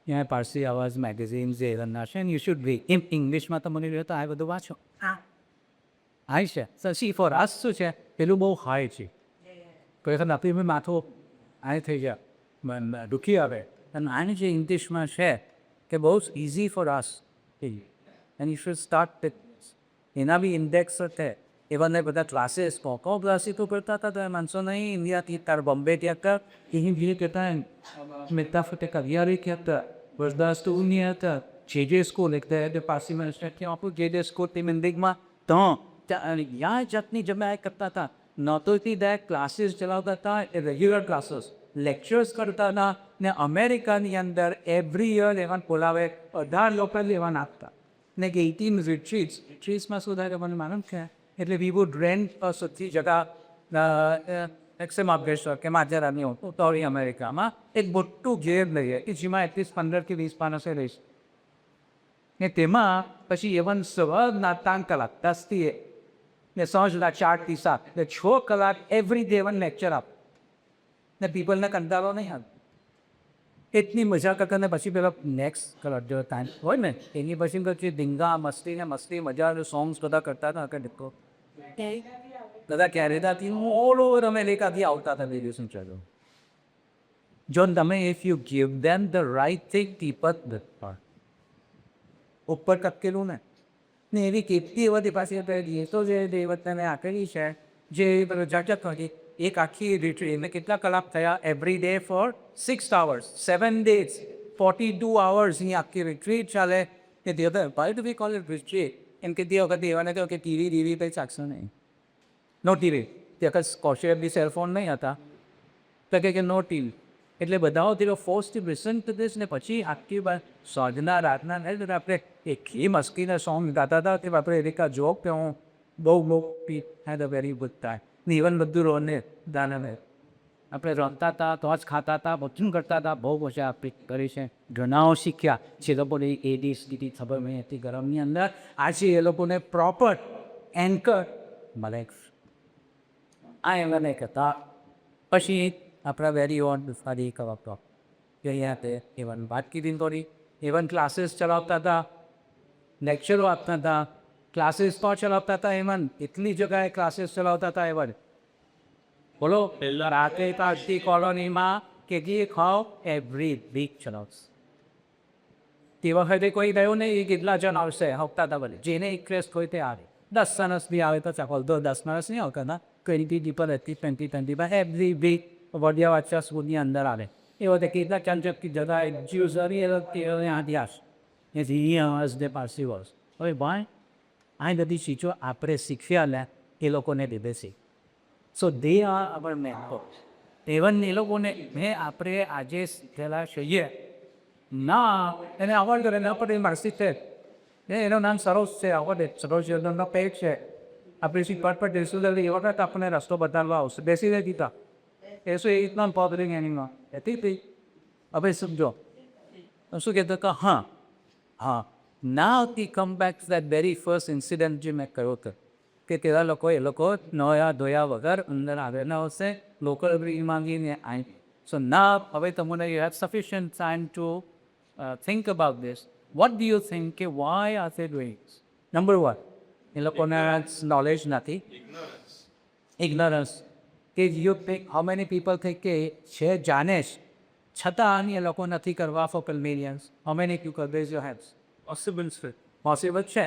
यहाँ पारसी आवाज़ मैगज़ीन જે રનાશન યુ શુડ બી ઇન ઇંગ્લિશમાં તો મને તો આ બધું વાંચો હાય છે સી ફોર અસ શું છે પેલું બહુ હાય છે કોઈ વખત આપણી મેં માથું આ થઈ ગયા દુઃખી આવે અને આની જે ઇંગ્લિશમાં છે કે બહુ easy for us and you should start એના બી ઇન્ડેક્સ છે એવાને બધા ક્લાસીસ કોકો ક્લાસીસો કરતા હતા તો માણસો નહીં ઇન્ડિયાથી તાર બોમ્બે ત્યાં કર અહીં બી કહેતા મહેતા ફતે કવિયારી કહેતા વરદાસ તો ઉની હતા જે સ્કૂલ એક પારસીમાં ત્યાં આપણું જે સ્કૂલ તે મંદિરમાં તો યા જાતની જમ્યા કરતા હતા નહોતોથી દે ક્લાસીસ ચલાવતા હતા એ રેગ્યુલર ક્લાસીસ લેક્ચર્સ કરતા હતા ને અમેરિકાની અંદર એવરી યર એવા બોલાવે 18 લોકો એવા નાખતા ને કે 18 રિટ્રીટ્સમાં શું થાય મને માલુમ છે એટલે વી વુડ રેન્ટ સૌથી જગા એક્સેમ અપગ્રેસર કે માજરાની ઉત્તરી અમેરિકામાં એક મોટું ઘેર લઈએ કે જેમાં એટલીસ્ટ 15 કે 20 માણસે રહીશ ને તેમાં પછી એવન સવારના 3 કલાક 10થી ને સાંજના 4 થી 7 એટલે 6 કલાક એવરી ડે એવન લેક્ચર આપ ને પીપલને કંટાળો નહીં આવે એટલી મજા કરતા ને પછી પેલા નેક્સ્ટ કલર જો ટાઈમ હોય ને એની પછી પછી ધીંગા મસ્તી મજા સોંગ્સ બધા કરતા હતા કે દેખો બધા કેનેડાથી ઓલ ઓવર અમેરિકાથી આવતા હતા રેડિયો શું ચાલો જો તમે if you give them the right thing people ઉપર ટકેલું ને એવી કેટલી એવી પાસે તો જે દેવતાને આકરી છે જે જાગત કરી એક આખી રિટ્રીટ એને કેટલા કલાક થયા every day four 6 hours 7 days 42 hours ની આખી રિટ્રીટ ચાલે કે તે why do we call it retreat એમ કે તે વખતે એવાને કહ્યું કે ટીવી પર ચાખશો નહીં નો ટીવી તે કૌશિકની સેલફોન નહીં હતા તો કે નો ટીવી એટલે બધાઓ તે force to listen to this ને પછી આખી સાંજના રાતના ને આપણે એટલી મસ્કીના સોંગ ગાતા હતા કે આપણે એરિકા જોક કે હું બહુ પી હેડ અ વેરી ગુડ ટાઈમ ને ઇવન બધું રોને દાને આપણે રમતા હતા તો જ ખાતા હતા બધું કરતા હતા બહુ મજા આપણી કરી છે ઘણાઓ શીખ્યા જે લોકોને ABCD ખબર નહીં હતી ગરમની અંદર આજે એ લોકોને પ્રોપર એન્કર મળે આ એમને નહીં કહેતા પછી આપણા વેરી ઓન સારી કહેવાતો કે અહીંયા તે ઇવન વાત કીધી થોડી ઇવન ક્લાસીસ ચલાવતા હતા લેક્ચરો આપતા હતા ક્લાસીસ તો ચલાવતા હતા ઇવન એટલી જગ્યાએ ક્લાસીસ ચલાવતા હતા ઇવન બોલો રાતે પાર્ટી કોલોનીમાં કેટલી ખાઓ એવરી વીક ચલાવશે તે વખતે કોઈ ગયું નહીં એ કેટલા જણ આવશે હપ્તા હતા બને જેને ઇન્ટરેસ્ટ હોય તે આવે 10 માણસ બી આવે તો ચાખો તો 10 માણસ નહીં આવતા ના 20 people 20 એવરી વીક વડિયા વાંચવા સ્કૂલની અંદર આવે એ વખતે કેટલા ચાંચકથી જતા જ્યુઝરી આદ્યાસ એ જે પારસી વર્ષ હવે ભાઈ આ બધી ચીજો આપણે શીખ્યા લે એ લોકોને દીધે છે સો they are our mentors even એ લોકોને મેં આપણે આજે શીખેલા છીએ ના એને આવડ કરે ના પણ એ માનસિક છે એનું નામ સરોજ છે આવડે સરોજનો પેટ છે આપણે શી પર દેશું એ વખત આપણને રસ્તો બતાવવા આવશે બેસી રહી દીધા eso es not bothering anyone. હવે સમજો શું કહેતો કે હા now we come back to that very first incident જે મેં કહ્યો હતો કે તેવા લોકો નોયા ધોયા વગર અંદર આવેલા હશે લોકલ માંગીને આવી સો ના હવે તમને you have sufficient time to think about this. What do you think? Why are they doing this? Number one, એ લોકોને નોલેજ નથી ઇગ્નોરન્સ કે you pick how many people think કે છે જાણે જ છતાં એ લોકો નથી કરવા for convenience how many people raise your hands possible છે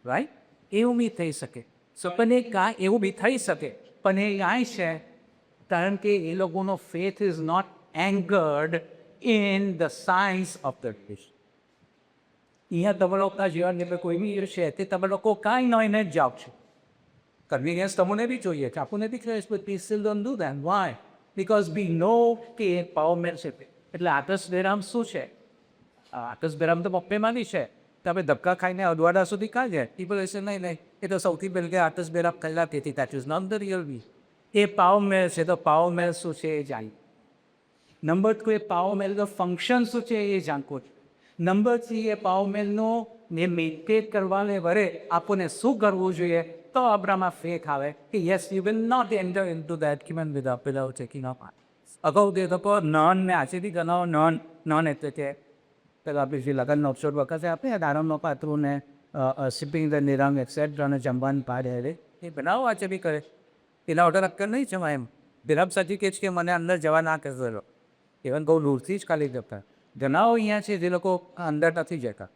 રાઈટ એવું બી થઈ શકે સો પણ એ કાંઈ એવું બી થઈ શકે પણ એ કાંઈ છે કારણ કે એ લોકોનો faith is not anchored in the science of the dish અહીંયા તમે લોકોના જીવનની કોઈ બી છે તે તમે લોકો કાંઈ નોઈને જ જાઓ છો કન્વીનિયન્સ તમને બી જોઈએ છે આપણને બી ક્રેશ but we still don't do that why because we know કે પાવરમેન છે એટલે આતશ બેરામ શું છે આતશ બેરામ તો પપ્પેમાંની છે તો આપણે ધક્કા ખાઈને અડવાડા સુધી કાં જાય પીપલ એસે નહીં એ તો સૌથી પહેલાં કે આતશ બેરામ કલાક તેથી that is not the real we એ પાવરમેલ છે તો પાવરમેલ શું છે એ જાણી નંબર 2 એ પાવરમેલનું ફંક્શન શું છે એ જાણવું નંબર 3 એ પાવરમેલનો ને મેન્ટેન કરવાને વરે આપણને શું કરવું જોઈએ તો આપણામાં ફેક આવે કે yes you will not enter into that કિમન વિદાઉટ ચેકિંગ અપ અગાઉ તે તો નોન મેં આજેથી ગણાવો નોન એટલે કે પેલા આપણે જે લગ્નનો અવસર વખતે આપણે દારમનો પાત્રોને શિપિંગ ધ નિરંગ એક્સેટ્રાને જમવાનું પાડે એ બનાવો આજે બી કરે એના ઓર્ડર અક્કર નહીં જવાય એમ બિરાબ સાચી કહે છે કે મને અંદર જવા ના કહેતો ઇવન બહુ દૂરથી જ ખાલી જતા ઘણાઓ અહીંયા છે જે લોકો અંદર નથી જતા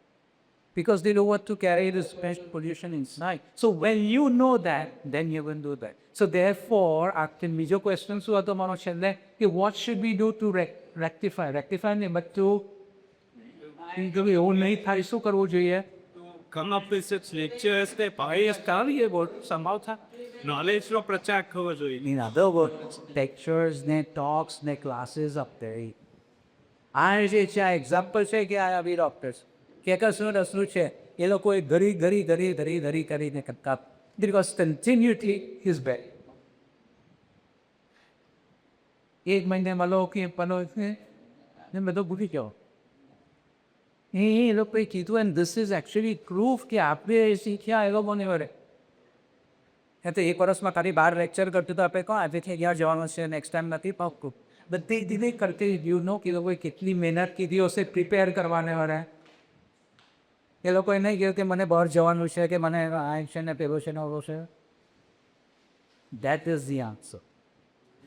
because they don't want to carry the special pollution inside. So when you know that, then you will do that. So therefore, after major questions who are the mano chende, what should we do to rectify? Rectify ne but to એવું નહીં થાય શું કરવું જોઈએ come up with such lectures તે bias કાઢીએ બોલ સંભાવતા નોલેજનો પ્રચાર થવો જોઈએ. In other words, lectures ને talks ને classes up there. આ જે છે આ એક્ઝામ્પલ છે કે આ બી ડોક્ટર્સ કે કશું રસનું છે એ લોકોએ ધરી કરીને કરતા બિકોઝ કન્ટિન્યુટી ઇઝ બેડ એક મહિને મળો કે પલો ને બધો ભૂલી જાઓ એ લોકોએ કીધું and this is actually proof કે આપણે શીખ્યા એ લોકોને વરે એ તો એક વર્ષમાં ખાલી 12 લેક્ચર કરતું તો આપણે કહો આજેથી અહીંયા જવાનું છે નેક્સ્ટ ટાઈમ નથી પાકું બધી દીદી કરતી યુ નો કે લોકોએ કેટલી મહેનત કીધી હશે પ્રિપેર કરવાને વરે એ લોકોએ નહીં કહ્યું કે મને બહાર જવાનું છે કે મને આ છે ને પેલો છે ને ઓલો છે દેટ ઇઝ ધી આન્સર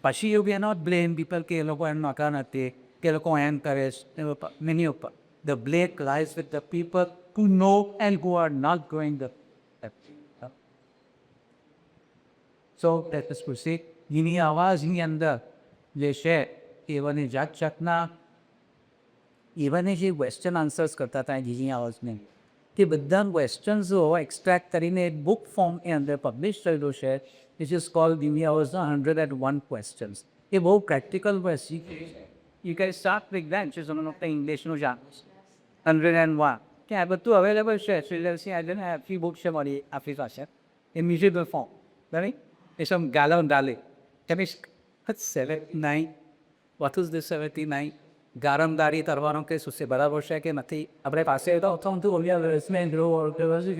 પછી યુ કેનોટ બ્લેમ પીપલ કે એ લોકો એમ નકા નથી કે એ લોકો એમ કરે મેની ઉપર the black lies with the people who know and who are not going the so let us proceed એની અવાજની અંદર જે છે એવાની જાતના એવાને જે વેસ્ટર્ન આન્સર્સ કરતા હતા જીની આવાજને તે બધા ક્વેશ્ચન્સો એક્સ્ટ્રેક્ટ કરીને બુક ફોર્મ એ અંદર પબ્લિશ થયેલું છે which is called India was the 101 questions. એ બહુ પ્રેક્ટિકલ હોય શીખે. You can start with that, which is one of the Englishનું જાણવું 101. કે આ બધું અવેલેબલ છે. શ્રીલસી આજે ને આખી બુક છે મારી આપણી પાસે in musical form. Right? It's some Galon Dali. Can we 79? What is this 79? ગારમદારી તરવાનો કે શું છે બરાબર છે કે નથી આપણે પાસે તો થતું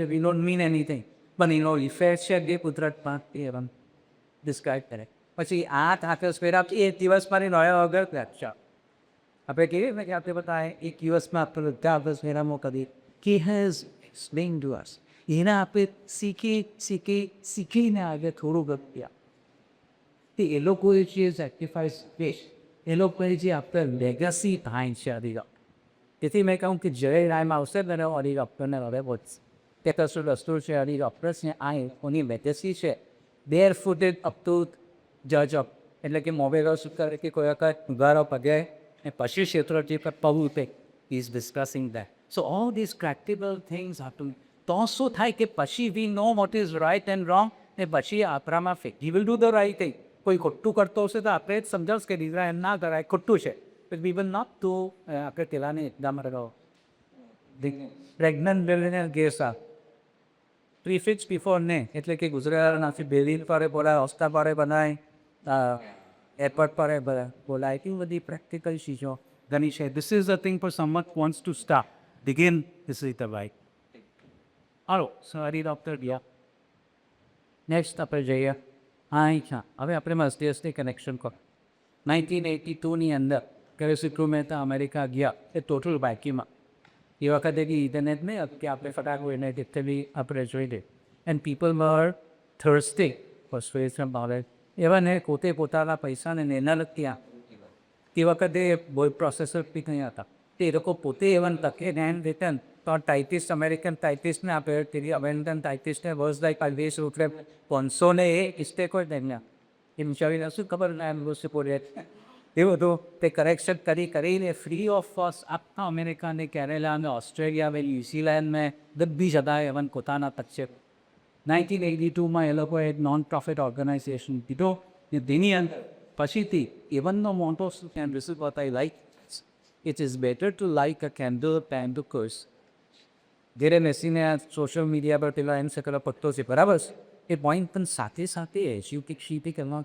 વી ડોન્ટ મીન એનીથિંગ પણ એનો ઇફેક્ટ છે જે કુદરતમાં એ એમ ડિસ્ક્રાઇબ કરે પછી આ આટમોસ્ફિયર એ દિવસ મારી નોયા વગર અચ્છા આપણે કેવી રીતે કે આપણે બતાવે એક દિવસમાં આપણે બધા આટમોસ્ફિયરમાં કદી કે હેઝ એક્સપ્લેન ટુ અસ એના આપણે શીખીને આગળ થોડું ગપ્યા તે એ લોકોએ જે સેક્રિફાઈસ વેસ્ટ એ લોકોએ જે આપણે લેગસી થાય છે અધિક તેથી મેં કહું કે જય રાયમાં આવશે ને અધિક ડૉક્ટરને હવે બોધ તે કશું વસ્તુ છે અધિક ડૉક્ટર્સને આ એની લેગસી છે બેર ફૂટેડ અપ ટુ જજ અપ એટલે કે મોબાઈલ શું કરે કે કોઈ વખત ઉગારો પગે ને પછી ક્ષેત્રજી પર પવું તે is discussing that so all this practical things હતું તો શું થાય કે પછી we know what is right and wrong ને પછી આપણામાં ફેક he will do the right thing કોઈ ખોટું કરતો હશે તો આપણે જ સમજાવશે કે દીકરા એમ ના કરાય ખોટું છે વી વિલ નોટ ટુ આપણે પેલાને એકદમ રગો પ્રેગ્નન્ટ બેલીને ગેસા 3 weeks before ને એટલે કે ગુજરાતનાથી બેલીન પર બોલાય હોસ્તા પર બનાય એરપોર્ટ પર બોલાય એટલી બધી પ્રેક્ટિકલ ચીજો ઘણી છે this is the thing for someone wants to start begin this is the right hello sorry doctor ગયા નેક્સ્ટ આપણે જઈએ હા અચ્છા હવે આપણે મસ્તીસની કનેક્શન કરો 1982ની અંદર કરેશિક્રુ મહેતા અમેરિકા ગયા એ ટોટલ બાઇકીમાં એ વખતે કે ઇન્ટરનેટ નહીં કે આપણે ફટાકડું એને જેટલી આપણે જોઈ દે and people were thirsty for special knowledge એવા ને પોતે પોતાના પૈસાને નેના ત્યાં તે વખતે બોય પ્રોસેસર બી નહીં હતા તે એ લોકો પોતે એવન તકે નેન રિટર્ન તો ટાઇટિસ્ટ અમેરિકન ટાઇટિસ્ટને આપે તેની અમેરિકન ટાઇટિસ્ટને વર્ષ લાઈક 500 ને એ ઇસ્ટેક હોય તેમને એ વિચારીને શું ખબર ના એમ બોલે એ બધું તે કરેક્શન કરીને ફ્રી ઓફ કોસ્ટ આખા અમેરિકા ને કેરેલા ને ઓસ્ટ્રેલિયા ને ન્યુઝીલેન્ડ ને બધી જગાએ એવન પોતાના તક છે 1982માં એ લોકોએ એક નોન પ્રોફિટ ઓર્ગેનાઇઝેશન કીધો ને તેની અંદર પછીથી એવનનો મોટો કેન રિસીવ બતાવી like it is better to like a candle pen to curse ધીરે બેસીને આ સોશિયલ મીડિયા પર પેલા એમ સકલો પત્તો છે બરાબર એ પોઈન્ટ પણ સાથે સાથે શીખી કરવા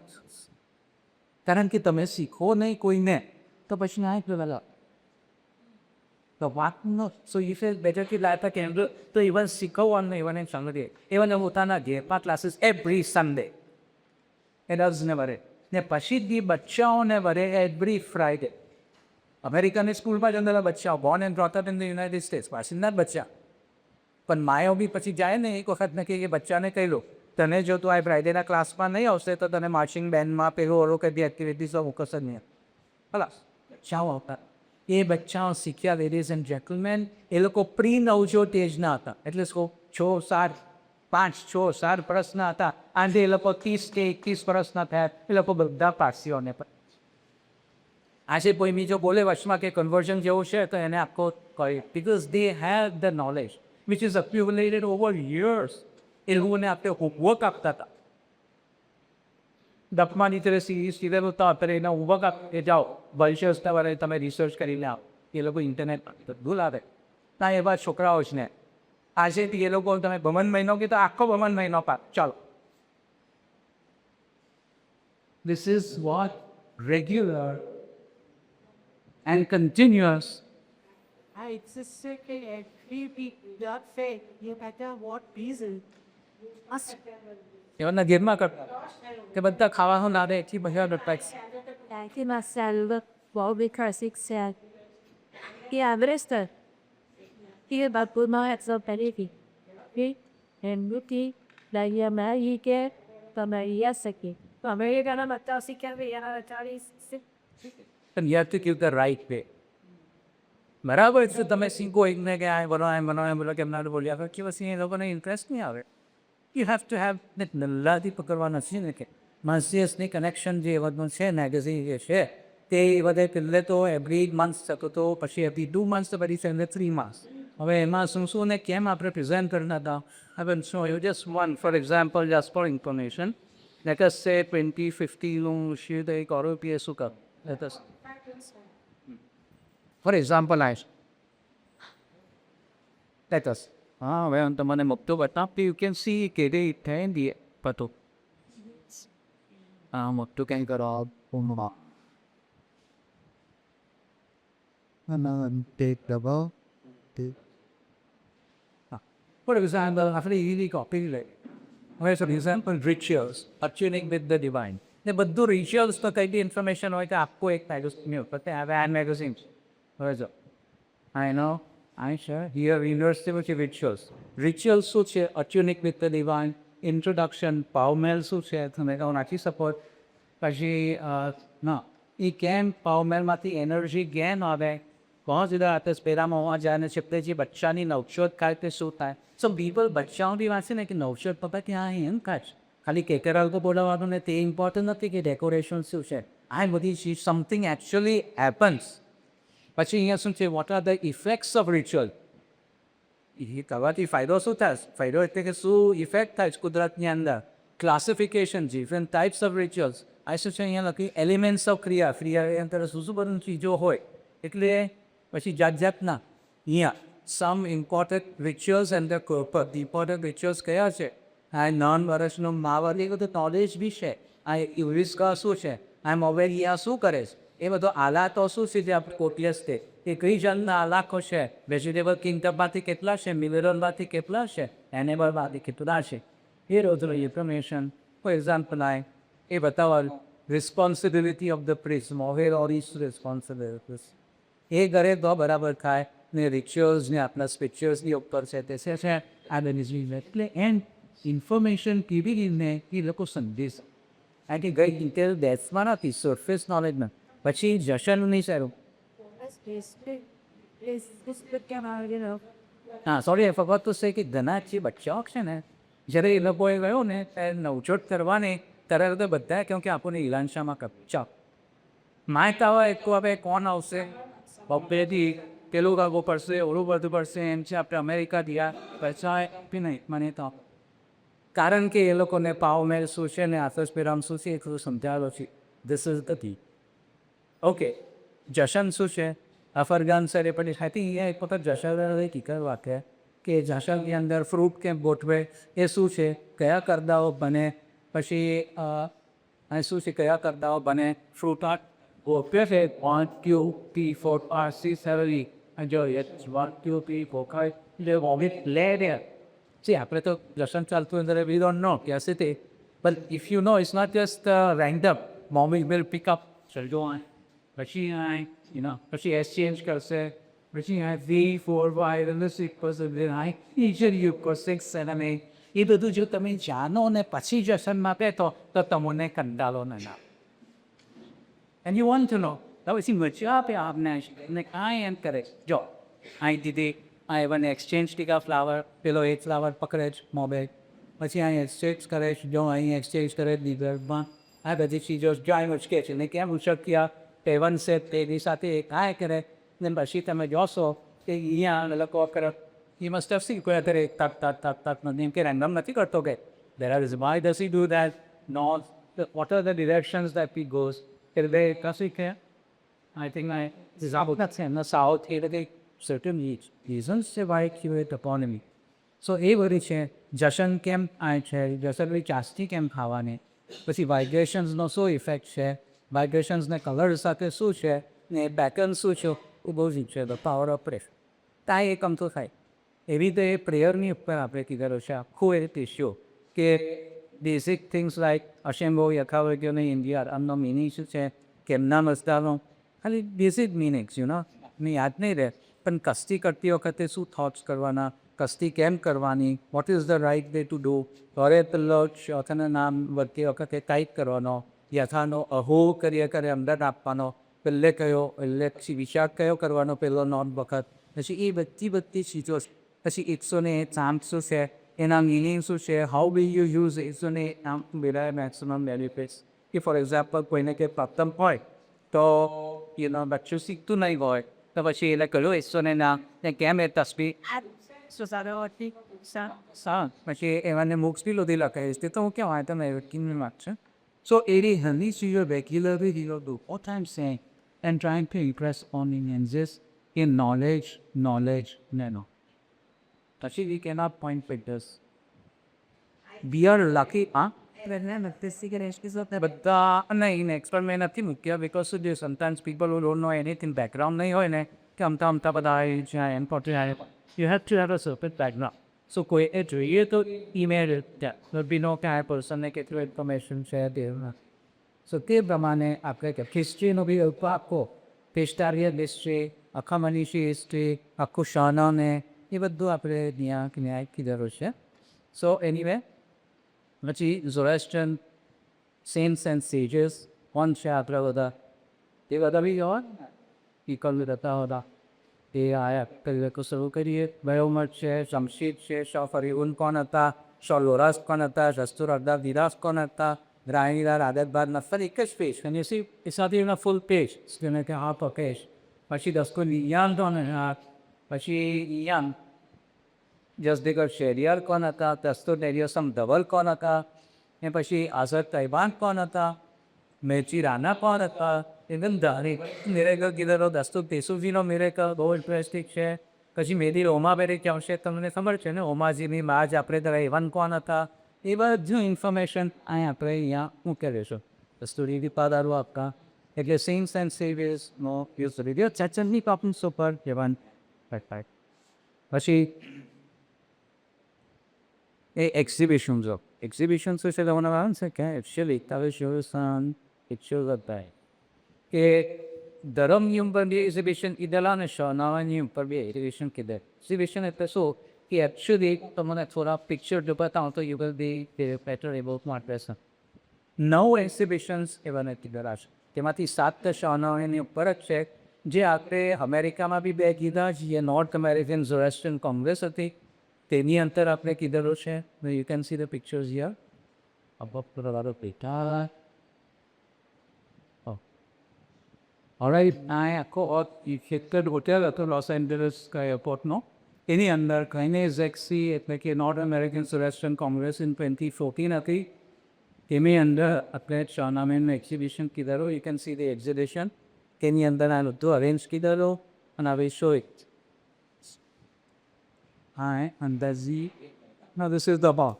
કારણ કે તમે શીખો નહીં કોઈને તો પછી ના પેલા તો વાતનો so if is better to like a candle તો ઇવન શીખવવાનું ઇવન એમ સમજે ઇવન પોતાના ઘેરમાં ક્લાસીસ એવરી સન્ડે એ ડઝ ને વરે ને પછી બી બચ્ચાઓને વરે એવરી ફ્રાઈડે અમેરિકાની સ્કૂલમાં જંદલા બચ્ચાઓ born and brought up in the United States પાછળના જ બચ્ચા પણ માયો બી પછી જાય ને એક વખત નક્કી કે બચ્ચાને કહી લો તને જો તું આ ફ્રાઈડેના ક્લાસમાં નહીં આવશે તો તને માર્ચિંગ બેન્ડમાં પેલું ઓલો કે બી એક્ટિવિટીઝો મૂકશ જ નહીં હલા બચ્ચાઓ આવતા એ બચ્ચાઓ શીખ્યા લેડીઝ એન્ડ જેન્ટલમેન એ લોકો પ્રી નવજોત એજના હતા એટલે 5-6 વર્ષના હતા આજે એ લોકો 30 કે 21 વર્ષના થયા એ લોકો બધા પારસીઓને પણ આજે કોઈ બીજો બોલે વચમાં કે કન્વર્ઝન જેવું છે તો એને આખો કહે because they have the knowledge which is accumulated over years એ લોકોને આપણે હોમવર્ક આપતા હતા દફમાની તરફ સીધે નહોતા અત્યારે એના હોમવર્ક આપે જાઓ ભવિષ્ય વરે તમે રિસર્ચ કરીને આવો એ લોકો ઇન્ટરનેટ બધું લાવે ના એવા છોકરાઓ જ ને આજેથી એ લોકો તમે બમન મહિનો કે તો આખો બમન મહિનો પાક ચાલો this is what regular and continuous. It's a second every week without faith. You better what reason? એવાના ઘેરમાં કરતા કે બધા ખાવાનું ના દે એટલી બધા ડટાક્સ Like myself, well, because it's sad. Yeah, but it's the here about put my head up anything. Okay? And looking like your man, you get from a yes again. From a year, I'm a thousand carry and a Charlie. and you have to give the right way. બરાબર છે તમે શીખો એકને કે આ બનાવો બોલો કે એમના બોલ્યા કે પછી એ લોકોને ઇન્ટરેસ્ટ નહીં આવે યુ હેવ ટુ હેવ ને નલ્લાથી પકડવાના છે ને કે માસિયસની કનેક્શન જે બધું છે મેગેઝિન જે છે તે બધે પહેલે તો એવરી મંથ થતો તો પછી એવરી 2 months તો પછી છેલ્લે 3 months હવે એમાં શું ને કેમ આપણે પ્રેઝન્ટ કરતા હતા હવે so you just one for example just four information Let us say 2050 નું શીટ એક રૂપિયા શું કર let us for example I let us હવે હું તમને મુક્તો બતાવતી you can see કે તે થાય દે પતો મુક્તો કેમ કરો take the ball for example આપણે easy copy like for example rituals attuning with the divine ને બધું rituals તો કઈ બી ઇન્ફોર્મેશન હોય તો આપકો એક મેગઝીન ઉપર તે હવે આ મેગઝીન હવે જો I know I share here university rituals શું છે attuning with the divine introduction પાવમેલ શું છે તમે કહો નાખી શકો પછી ના એ કેમ પાવમેલમાંથી એનર્જી ગેન આવે કોણ સીધા હાથે સ્પેરામાં હોવા જાય અને છેલ્લે જે બચ્ચાની નવશોધ ખાય તે શું થાય સો પીપલ બચ્ચાઓ બી વાંચે ને કે નવશોધ પપ્પા ત્યાં એમ ખાય ખાલી કેકેરાલ તો બોલાવવાનું ને તે ઇમ્પોર્ટન્ટ નથી કે ડેકોરેશન શું છે આ બધી ચીજ સમથિંગ એકચ્યુઅલી હેપન્સ પછી અહીંયા શું છે what are the effects of ritual એ કરવાથી ફાયદો શું થાય ફાયદો એટલે કે શું ઇફેક્ટ થાય છે કુદરતની અંદર classification different types of rituals આ શું છે અહીંયા લખ્યું એલિમેન્ટ્સ ઓફ ક્રિયા અંદર શું શું બધું ચીજો હોય એટલે પછી જાતના અહીંયા some important rituals and the important rituals કયા છે આ 9 વર્ષનો માવર એ બધું નોલેજ બી છે આ યુવિસ્કા શું છે આ મોવેલિયા શું કરે છે એ બધો આલાતો શું છે જે આપણે કોટિયસ છે એ કઈ જાતના આલાકો છે વેજીટેબલ કિંગડમમાંથી કેટલા છે મિનરલમાંથી કેટલા છે એનિમલમાંથી કેટલા છે એ રોજનો ઇન્ફોર્મેશન ફોર એક્ઝામ્પલ એ બતાવવાનું રિસ્પોન્સિબિલિટી ઓફ ધ પ્રિન્સ મોવેર ઓર ઇસ રિસ્પોન્સિબિલિટીઝ એ ઘરે તો બરાબર ખાય ને રિચ્યુઅલ્સને આપણા સ્પિરિચ્યુઅલ્સની ઉપર છે તે છે આ બની એટલે એન્ડ ઇન્ફોર્મેશન કેવી રીતને એ લોકો સંદેશ કારણ કે ગઈ ડિટેલ બેસમાં નથી સરફેસ નોલેજમાં પછી જશનની સારું હા સોરી ફગત તો છે કે ઘણા જે બચ્ચાઓ છે ને જ્યારે એ લોકોએ ગયો ને ત્યારે નવચોટ કરવાની ત્યારે તો બધા કેમ કે આપણને ઈલાનશામાં કપચા માહિતી આવે એક હવે કોણ આવશે બપેથી પેલું કાગો પડશે ઓલું બધું પડશે એમ છે આપણે અમેરિકા દિયા પૈસા બી નહીં મને તો કારણ કે એ લોકોને પાવમેલ શું છે ને આથોસ્પેરામ શું છે એ બધું સમજાવેલો છે this is the key okay jashan શું છે અફરગાન સર એ પણ ખાતી અહીંયા એક વખત જશન કીકર વાક્ય કે જશનની અંદર ફ્રૂટ કેમ ગોઠવે એ શું છે કયા કરદાઓ બને પછી શું છે કયા કરદાઓ બને ફ્રૂટ આર્ટ ગોઠવે છે 1 2 3 4 5 6 7 8 જો 1 2 3 4 5 એટલે વોમિટ લે રે See, આપણે તો જશન ચાલતું અંદર we don't know कैसे थे but if you know it's not just random mommy will pick up चल जो आए પછી આય you know પછી exchange કરશે પછી આય 3 4 5 and the 6 person then I usually you go 6 7 8 એ બધું જો તમે જાણો ને પછી જશનમાં બેઠો તો તમને કંટાળો ન આવે and you want to know તો પછી મજા આપે આપને ને કાંઈ એમ કરે જો અહીં દીદી આ even એક્સચેન્જ ટીકા ફ્લાવર પેલો એક ફ્લાવર પકડે છે મોબાઈલ પછી અહીં એક્સચેન્જ કરે છે જો અહીં એક્સચેન્જ કરે દીધરમાં આ બધી ચીજો જાય ઉચકે છે ને કેમ ઉચક્યા ટેવન છે તેની સાથે એ કાંઈ કરે ને પછી તમે જોશો કે અહીંયા લોકો કરે એ મસ્ટ હેવ સી કોઈ અત્યારે તક તક તક તક નથી એમ કે રેન્ડમ નથી કરતો કે there are is why does he do that not what are the directions that he goes એટલે કશું કે I think that's in the south here they certain reasons છે why create economy so એ બધી છે જશન કેમ આ છે જશનની ચાસણી કેમ ખાવાની પછી વાઇબ્રેશન્સનો શું ઇફેક્ટ છે વાઇબ્રેશન્સને કલર સાથે શું છે ને પેટર્ન શું છે એ બહુ જ છે ધ પાવર ઓફ પ્રેશર ત્યાં એ કમતો થાય એવી રીતે એ પ્રેયરની ઉપર આપણે કીધેલું છે આખું એ રીતે શો કે બેઝિક થિંગ્સ લાઈક અશેમ્બો યથાવર્ગ્યોને ઇન્ડિયા આમનો મિનિંગ શું છે કેમના મસદાનો ખાલી બેઝિક મિનિંગ્સ યુ નો ને યાદ નહીં રહે પણ કસ્તી કરતી વખતે શું થોટ્સ કરવાના કસ્તી કેમ કરવાની what is the right way to do ઘરે પેલો ચોથાના નામ વધતી વખતે ટાઈપ કરવાનો યથાનો અહો કરીએ કરે અંદર આપવાનો પહેલે કયો એટલે વિચાર કયો કરવાનો પહેલો નોટ વખત પછી એ બધી ચીજો પછી 108 નામ શું છે એના મિનિંગ શું છે હાઉ વિલ યુ યુઝ 108 નામ ટુ મેળવે મેક્સિમમ બેનિફિટ્સ કે ફોર એક્ઝામ્પલ કોઈને કે પ્રથમ હોય તો બચ્ચું શીખતું નહીં હોય તો પછી એને કહ્યું 109 ને કેમ એ તસવીર પછી એમને બુક્સ બી બધી લખાવીશ તે તો હું કેમ તમે કિંમત વાત છે so every honey see your regularly hero do what I am saying and trying to impress on in just in knowledge, no. Tashi, we cannot point fingers. We are lucky, huh? બધા નહીં એક્સપર્ટ મેં નથી મૂક્યા બિકોઝ શું છે sometimes people who don't know anything background નહીં હોય ને કે અમતા બધા આવી જાય એમ પોતે you have to have a certain background so કોઈ એ જોઈએ તો ઈમેલ બી નો કે આ પર્સનને કેટલું ઇન્ફોર્મેશન છે તે સો તે પ્રમાણે આપણે કે હિસ્ટ્રીનો બી આપો પિસ્ટારિયન હિસ્ટ્રી આખા મનીષી હિસ્ટ્રી આખું શાનાને એ બધું આપણે ન્યાય કીધેલું છે સો એનીવે પછી ઝોરેસ્ટ્રન સેન્ટ્સ એન્ડ સેજીસ કોણ છે આપણે બધા તે બધા બી હોય ને ઇકલ રહેતા હતા એ આયા કરી શરૂ કરીએ બયોમર છે શમશીદ છે શો ફરીઉન કોણ હતા શો લોરાસ કોણ હતા રસ્તુર અર્દાર દિરાસ કોણ હતા રાણીદાર આદતબાદ નફર એક જ પેજ અને એ સાથે એના ફૂલ પેજ જેને કે હા પકેશ પછી દસકો નિયાન તો ને પછી નિયાન જસદેગર શેરિયાર કોણ હતા દસ્તુર નેરિયોસમ ધવલ કોણ હતા એ પછી આઝાદ તૈબાન કોણ હતા મેચી રાના કોણ હતા એકદમ ધારી મેરેકલ કીધેલો દસ્તુર તેસુજીનો મેરેકલ બહુ ઇન્ટરેસ્ટિંગ છે પછી મેદી ઓમાબેરી ક્યાં છે તમને ખબર છે ને ઓમાજીની માં જ આપણે ત્યારે એવન કોણ હતા એ બધું ઇન્ફોર્મેશન અહીં આપણે અહીંયા મૂકેલું છે દસ્તુરી દીપાદારો આપતા એટલે સેન્ટ્સ એન્ડ સેવિયર્સનો યુઝ રીડિયો ચચનની કોપન્સ ઉપર જવાન પછી એ એક્ઝિબિશન જો એક્ઝિબિશન શું છે તમને આવે છે કે એકચ્યુઅલી તમે જોયું એકચ્યુઅલ હતા કે ધરમની ઉપર બી એક્ઝિબિશન કીધેલા અને શોનાવાની ઉપર બી એક્ઝિબિશન કીધે એક્ઝિબિશન એટલે શું કે એકચ્યુઅલી તમને થોડા પિક્ચર જો બતાવો તો you will be better able to understand 9 exhibitions એવા કીધેલા છે તેમાંથી 7 શોનાવાની ઉપર જ છે જે આપણે અમેરિકામાં બી 2 કીધા જે નોર્થ અમેરિકન ઝોરેસ્ટ્રિયન કોંગ્રેસ હતી તેની અંતર આપણે કીધેલું છે you can see the pictures here above પેટા ઓલરાઈટ આ આખો હેક્ટેડ હોટેલ હતો લોસ એન્જલસ એરપોર્ટનો એની અંદર કૈનેઝ એક્સી એટલે કે North American Zoroastrian Congress in 2014 હતી તેની અંદર આપણે ટોર્નામેન્ટનું એક્ઝિબિશન કીધેલું you can see the exhibition તેની અંદર આ બધું અરેન્જ કીધેલું અને હવે શો ઇટ હા અંદાજી ના દિસ ઇઝ ધ બાર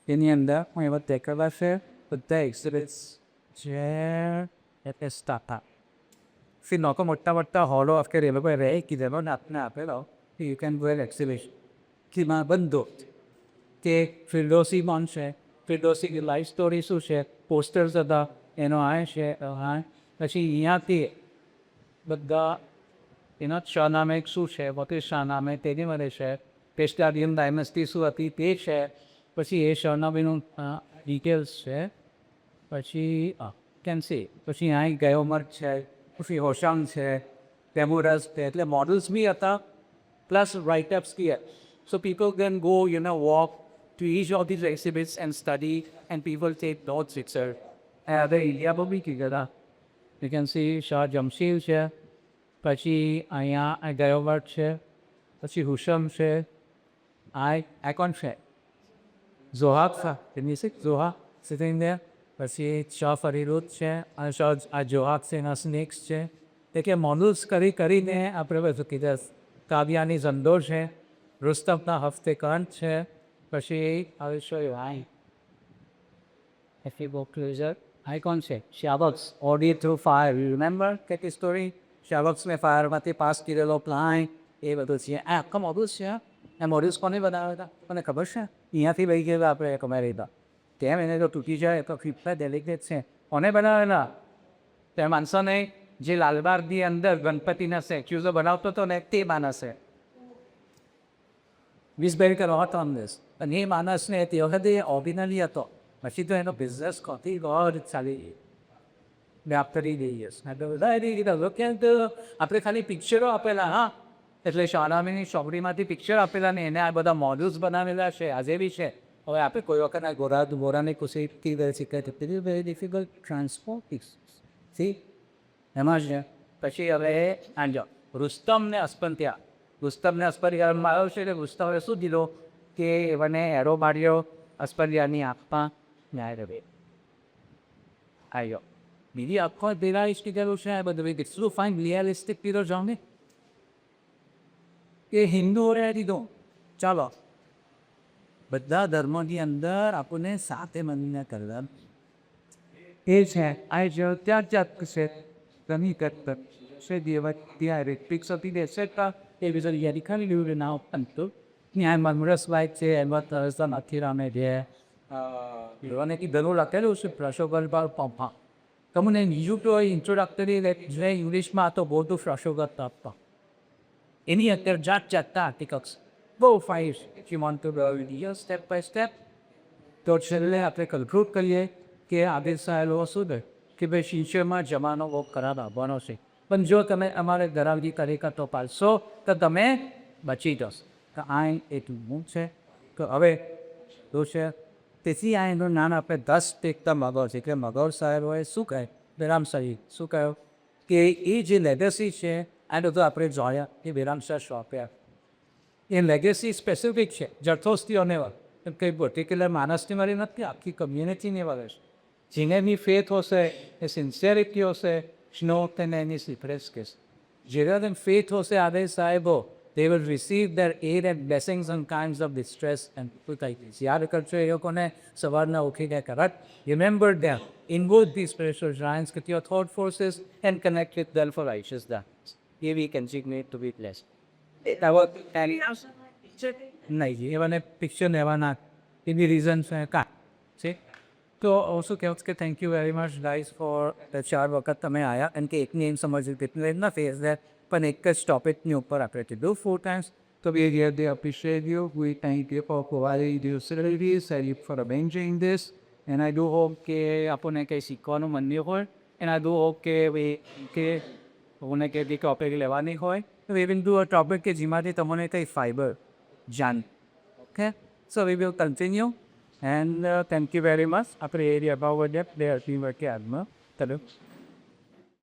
તેની અંદર હું એવા દેખાડા છે બધા એક્ઝિબિટ્સ છે એટલે સ્ટાફા ફિર નોકો મોટા હોલો આફ્ટર એ લોકોએ રહે કીધેલો ને આપને આપેલો you can go an exhibition કીમાં બંધો કે ફિરદોસી કોણ છે ફિરદોસી લાઈફ સ્ટોરી શું છે પોસ્ટર્સ હતા એનો આ છે હા પછી અહીંયાથી બધા એના શાહનામે શું છે મોટી શાહનામે તેની મને છે પેસ્ટારિયન ડાયનેસ્ટી શું હતી તે છે પછી એ શાહનામેનું ડિટેલ્સ છે પછી કેન સી પછી અહીં ગયોમર છે પછી હોશાંગ છે ટેમુરસ છે એટલે મોડલ્સ બી હતા પ્લસ રાઇટઅપ્સ બી so people can go you know walk to each of these exhibits and study and people take notes itself. The Ilya બી કીધા you can see શાહ જમશીદ છે પછી અહીંયા ગયોમર છે પછી હુશમ છે આ કોણ છે ઝોહાબ તેની ઝોહા sitting there પછી શાહ ફરીરુદ છે અને શાહ આ જોહાબ છે એના સ્નેક્સ છે તે કે મોડલ્સ કરીને આપણે બધું કીધા કાવ્યાની ઝંડોર છે રુસ્તમના હફતે કંઠ છે પછી આવી શો I if you go closer I कौन से शाबक्स ऑडी थ्रू फायर यू रिमेम्बर કેટ સ્ટોરી શાબક્સ મેં ફાયરમાંથી પાસ કરેલો પ્લાન એ બધું છે આ આખા મોડલ્સ છે એ મોડલ્સ કોને બનાવ્યા હતા મને ખબર છે અહીંયાથી લઈ ગયેલા આપણે એક અમેરિકા તેમ એને તો તૂટી જાય તો ફિફ્ટા ડેલિકેટ છે કોને બનાવેલા તે માણસોને જે લાલબાગની અંદર ગણપતિના સ્ટેચ્યુઝો બનાવતો હતો ને તે માણસે વિસબેરી કરવા હતો અંદેશ અને એ માણસને તે વખતે ઓર્ડિનરી હતો પછી તો એનો બિઝનેસ કોથી ગોડ ચાલી વ્યાપ કરી દઈએ આપણે ખાલી પિક્ચરો આપેલા હા એટલે શાહનામીની ચોપડીમાંથી પિક્ચર આપેલા ને એને આ બધા મોડલ્સ બનાવેલા છે આજે બી છે હવે આપણે કોઈ વખત આ ગોરાની કુશીથી શીખાય વેરી ડિફિકલ્ટ ટ્રાન્સપોર્ટ સી એમાં છે પછી હવે આજો રુસ્તમને અસ્પંત્યા રુસ્તમને અસ્પંત્યામાં આવ્યો છે એટલે રુસ્તમે શું દીધો કે એવાને એરો માર્યો અસ્પર્યાની આંખમાં ન્યાય રવે આવ્યો બીજી આખો રિયલિસ્ટિક એવું છે બધું કેટલું ફાઇન રિયલિસ્ટિક પીરો જાઉં ને કે હિન્દુઓએ કીધું ચાલો બધા ધર્મોની અંદર આપણને સાથે મળીને કરવા એ છે આ જો ત્યાં છે ગમી કરતા છે દેવા ત્યાં રિપિક્સ હતી દે છે એ વિશે યાદી ખાલી લીધું નાવ અંતું ત્યાં મનરસ વાઇક છે એમાં તરસા નથી રામે છે અને કીધેલું લખેલું છે પ્રશોગલ પર પંપા તમને બીજું તો ઇન્ટ્રોડક્ટરી જે ઇંગ્લિશમાં તો બહુ પ્રશોગત આપતા એની અંદર જાત જાતના આર્ટિકલ્સ બહુ fine if you want to video step by step તો છેલ્લે આપણે કન્ક્લુડ કરીએ કે આગળ સાહેલો શું છે કે ભાઈ શિષ્યમાં જમાનો બહુ ખરાબ આવવાનો છે પણ જો તમે અમારે ધરાવતી તરીકા પાલશો તો તમે બચી જશો તો આ એટલું હું છે તો હવે શું છે તેથી આ એનું નામ આપણે 10 ટેકતા મગર છે કે મગર સાહેબોએ શું કહે વિરામ સાહેબ શું કહ્યું કે એ જે લેગસી છે આ બધું આપણે જોયા એ વિરામ સાહેબ સોંપ્યા એ લેગેસી સ્પેસિફિક છે જરથોસ્તીઓને કંઈ પર્ટિક્યુલર માણસની વાળી નથી આખી કમ્યુનિટીની વાળી છે જેને બી ફેથ હશે એ સિન્સિયરિટી હશે સ્નો તેને એની સિપ્રેસ કેસ જેના તેમ ફેથ હશે આદે સાહેબો they will receive their aid and blessings in times of distress and difficulties. યાદ કરજો એ લોકોને સવારના ઉઠીને કરત remember them invoke these spiritual giants with your thought forces and connect with them for righteous deeds. Here we can signate to be blessed. નહીં એવાને પિક્ચર લેવાના એની રીઝન છે કા છે તો શું કહેવું કે thank you very much guys four 4 વખત તમે આવ્યા અને કે એકની એમ સમજવું કેટલું એમ ના ફેસ દેટ પણ એક જ ટોપિકની ઉપર આપણે કીધું 4 times તો we really appreciate you. We thank you for providing the facilities and you for arranging this and I do hope કે આપણને કંઈ શીખવાનું મન્યું હોય and I do hope કે મને કે ટોપિક લેવાની હોય તો we will do a topic કે જેમાંથી તમને કંઈ ફાઈબર જાન okay so we will continue and thank you very much આપણે એરિયા અબાઉટ પ્લેયર ટીમ વર્કે આજમાં ચલો